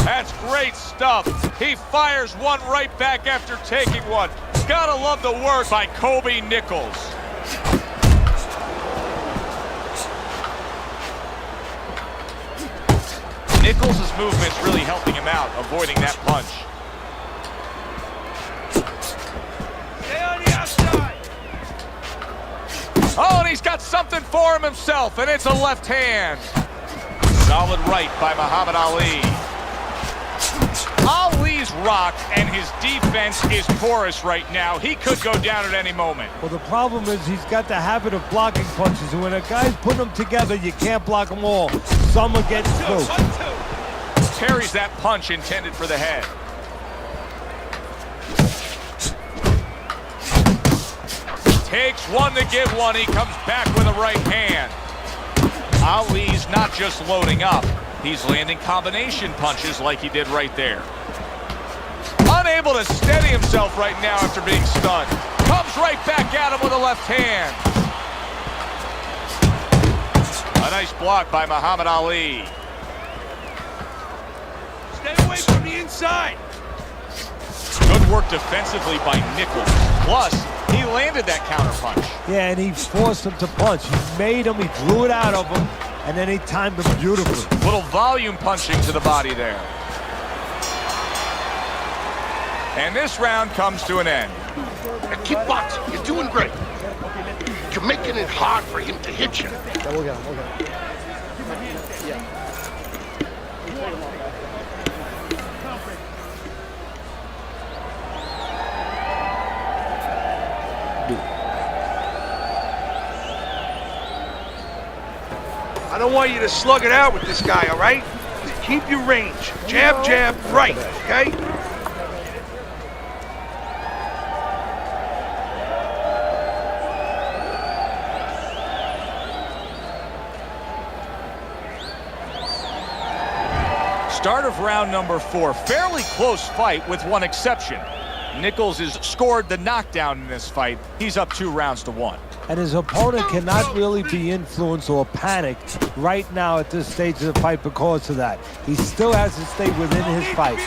That's great stuff. He fires one right back after taking one. Gotta love the work by Kobe Nichols. Nichols' movement's really helping him out, avoiding that punch. Stay on the outside. Oh, and he's got something for him himself, and it's a left hand. Solid right by Muhammad Ali. Ali's rocked, and his defense is porous right now. He could go down at any moment. Well, the problem is he's got the habit of blocking punches, and when a guy's putting them together, you can't block them all. Some are getting through. Parries that punch intended for the head. Takes one to give one. He comes back with a right hand. Ali's not just loading up. He's landing combination punches like he did right there. Unable to steady himself right now after being stunned. Comes right back at him with a left hand. A nice block by Muhammad Ali. Stay away from the inside. Good work defensively by Nichols. Plus, he landed that counterpunch. Yeah, and he forced him to punch. He made him, he drew it out of him, and then he timed him beautifully. Little volume punching to the body there. And this round comes to an end. Now keep boxing. You're doing great. You're making it hard for him to hit you. I don't want you to slug it out with this guy, all right? Keep your range. Jab, jab, right, okay? Start of round number 4. Fairly close fight with one exception. Nichols has scored the knockdown in this fight. He's up 2 rounds to 1. And his opponent cannot really be influenced or panicked right now at this stage of the fight because of that. He still has to stay within his fight.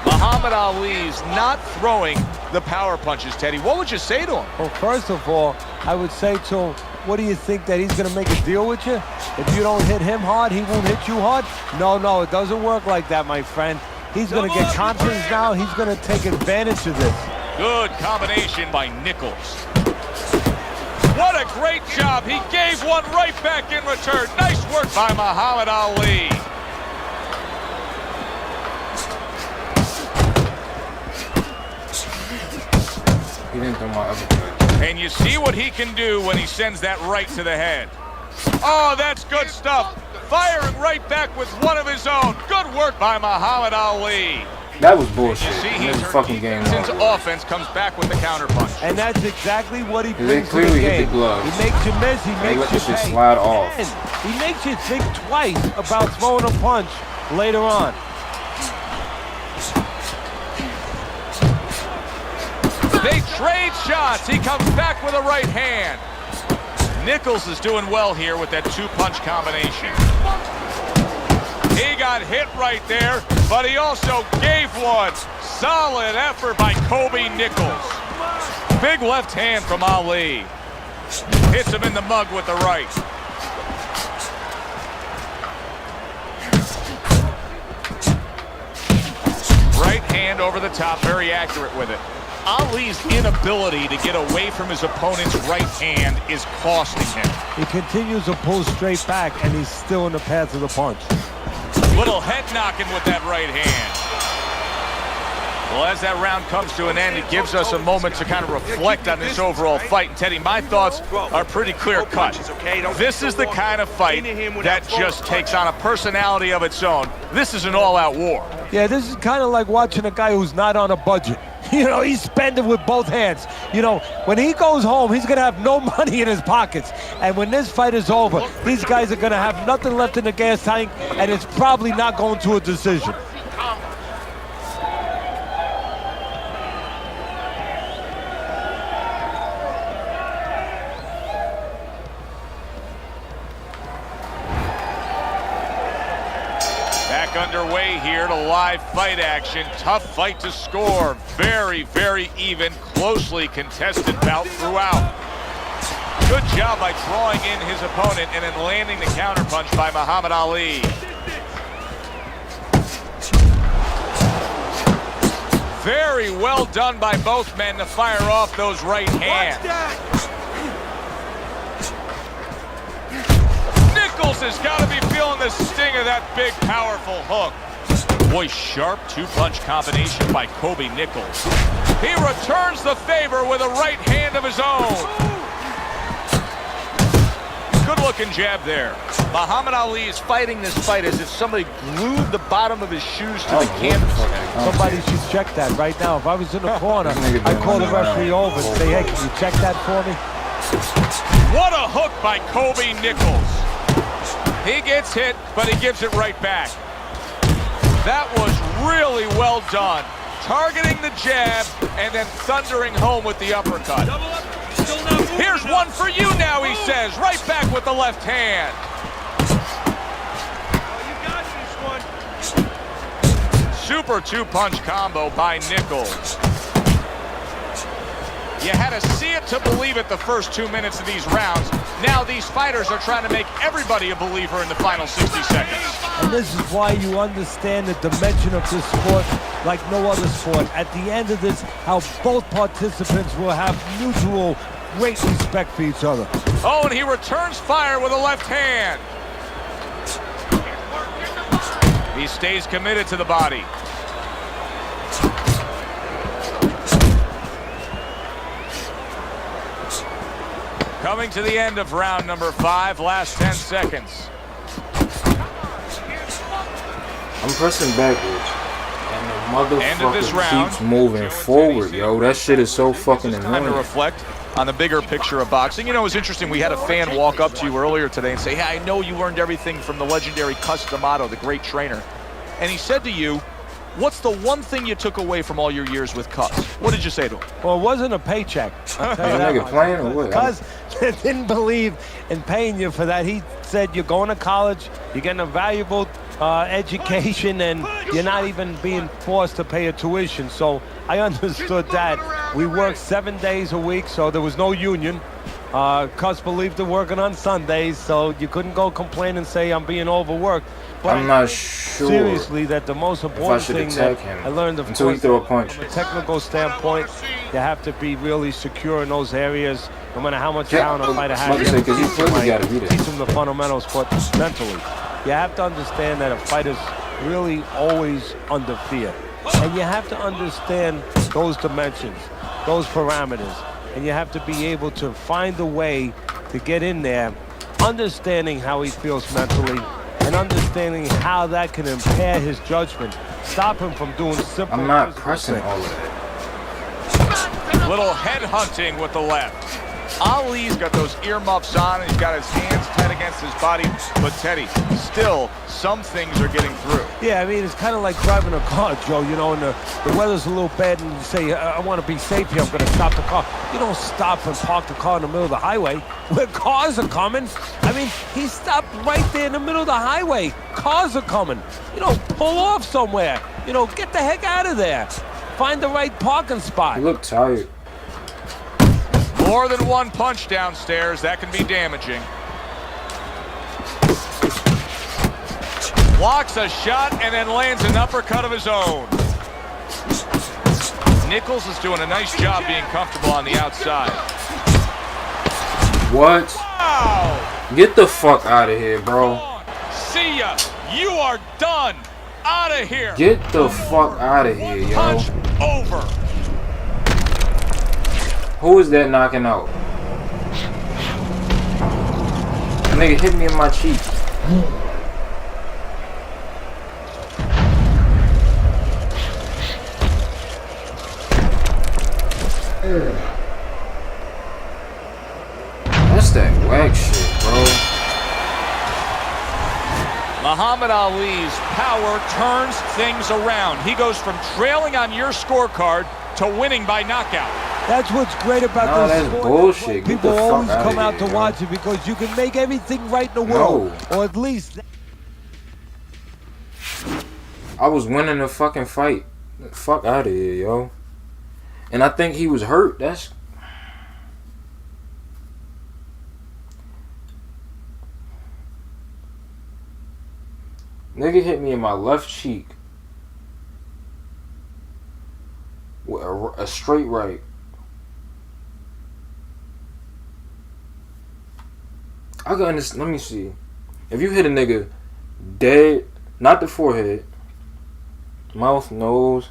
Muhammad Ali's not throwing the power punches, Teddy. What would you say to him? Well, first of all, I would say to him, what do you think, that he's going to make a deal with you? If you don't hit him hard, he won't hit you hard? No, it doesn't work like that, my friend. He's going to get confidence now. He's going to take advantage of this. Good combination by Nichols. What a great job. He gave one right back in return. Nice work by Muhammad Ali. He didn't throw my uppercut. And you see what he can do when he sends that right to the head. Oh, that's good stuff. Firing right back with one of his own. Good work by Muhammad Ali. That was bullshit. You see, This fucking game. Since offense comes back with the counter punch. And that's exactly what he They brings to the clearly game. hit the gloves. He makes you miss, he They makes let you the shit pay. slide off. And he makes you think twice about throwing a punch later on. They trade shots. He comes back with a right hand. Nichols is doing well here with that 2-punch combination. He got hit right there, but he also gave one. Solid effort by Kobe Nichols. Big left hand from Ali. Hits him in the mug with the right. Right hand over the top, very accurate with it. Ali's inability to get away from his opponent's right hand is costing him. He continues to pull straight back, and he's still in the path of the punch. Little head knocking with that right hand. Well, as that round comes to an end, it gives us a moment to kind of reflect on this overall fight. And Teddy, my thoughts are pretty clear-cut. This is the kind of fight that just takes on a personality of its own. This is an all-out war. Yeah, this is kind of like watching a guy who's not on a budget. You know, he's spending with both hands. You know, when he goes home, he's going to have no money in his pockets. And when this fight is over, these guys are going to have nothing left in the gas tank, and it's probably not going to a decision. Underway here to live fight action. Tough fight to score. Very, very even, closely contested bout throughout. Good job by drawing in his opponent and then landing the counterpunch by Muhammad Ali. Very well done by both men to fire off those right hands. Nichols has got to be feeling the sting of that big, powerful hook. Boy, sharp 2-punch combination by Kobe Nichols. He returns the favor with a right hand of his own. Good-looking jab there. Muhammad Ali is fighting this fight as if somebody glued the bottom of his shoes to the canvas. Somebody should check that right now. If I was in the corner, I'd call the referee over and say, hey, can you check that for me? What a hook by Kobe Nichols. He gets hit, but he gives it right back. That was really well done. Targeting the jab and then thundering home with the uppercut. Here's one for you now, he says. Right back with the left hand. Super 2-punch combo by Nichols. You had to see it to believe it the first 2 minutes of these rounds. Now these fighters are trying to make everybody a believer in the final 60 seconds. And this is why you understand the dimension of this sport like no other sport. At the end of this, how both participants will have mutual great respect for each other. Oh, and he returns fire with a left hand. He stays committed to the body. Coming to the end of round number 5, last 10 seconds. I'm pressing backwards. And the End of this motherfucker round, keeps moving forward, yo. That shit is so fucking Time to annoying. reflect on the bigger picture of boxing. You know, it was interesting. We had a fan walk up to you earlier today and say, hey, I know you learned everything from the legendary Cus D'Amato, the great trainer. And he said to you, what's the one thing you took away from all your years with Cus? What did you say to him? Well, it wasn't a paycheck. I'll tell you Is that nigga much. playing or what? Cuz didn't believe in paying you for that. He said you're going to college, you're getting a valuable education, and you're not even being forced to pay a tuition. So I understood that. We worked 7 days a week, so there was no union. Cus believed in working on Sundays, so you couldn't go complain and say I'm being overworked. But I'm not sure. seriously, that the most important should thing attack that him I learned, of until he course, throw a punch. from a technical standpoint, you have to be really secure in those areas, no matter how much Yeah, talent a fighter has. like I said, 'cause you clearly gotta beat it. Teach them the fundamentals, but mentally. You have to understand that a fighter's really always under fear. And you have to understand those dimensions, those parameters. And you have to be able to find a way to get in there, understanding how he feels mentally, and understanding how that can impair his judgment, stop him from doing simple. I'm not physical pressing things. all of that. Little head hunting with the left. Ali's got those earmuffs on, and he's got his hands tight against his body. But Teddy, still, some things are getting through. Yeah, I mean, it's kind of like driving a car, Joe, you know, and the weather's a little bad, and you say, I want to be safe here, I'm going to stop the car. You don't stop and park the car in the middle of the highway where cars are coming. I mean, he stopped right there in the middle of the highway. Cars are coming. You know, pull off somewhere. You know, get the heck out of there. Find the right parking spot. You look tired. More than one punch downstairs, that can be damaging. Blocks a shot and then lands an uppercut of his own. Nichols is doing a nice job being comfortable on the outside. What? Wow! Get the fuck out of here, bro. See ya! You are done! Out of here! Get the fuck out of here, yo. Punch over! Who is that knocking out? Nigga hit me in my cheek. That's that whack shit, bro. Muhammad Ali's power turns things around. He goes from trailing on your scorecard to winning by knockout. That's what's great about No, this that's sport. bullshit. Get People the fuck always outta come out here, to yo. watch it because you can make everything right in the world. No. Or at least... I was winning the fucking fight. Fuck out of here, yo. And I think he was hurt. That's... Nigga hit me in my left cheek with a straight right. I can understand. Let me see. If you hit a nigga dead, not the forehead, mouth, nose,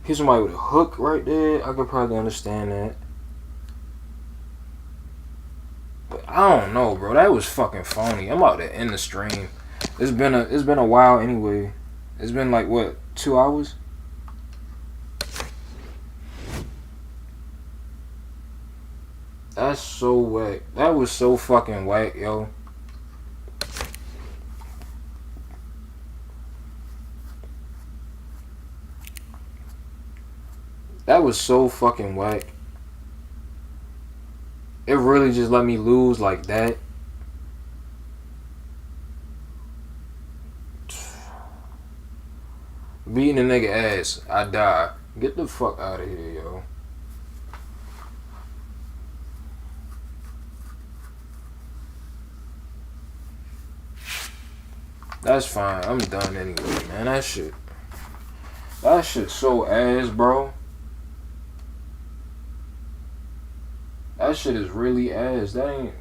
hit somebody with a hook right there, I could probably understand that. But I don't know, bro. That was fucking phony. I'm about to end the stream. It's been a while anyway. It's been like what, 2 hours? That's so whack. That was so fucking whack, yo. That was so fucking whack. It really just let me lose like that. Beating a nigga ass, I die. Get the fuck out of here, yo. That's fine. I'm done anyway, man. That shit so ass, bro. That shit is really ass. That ain't...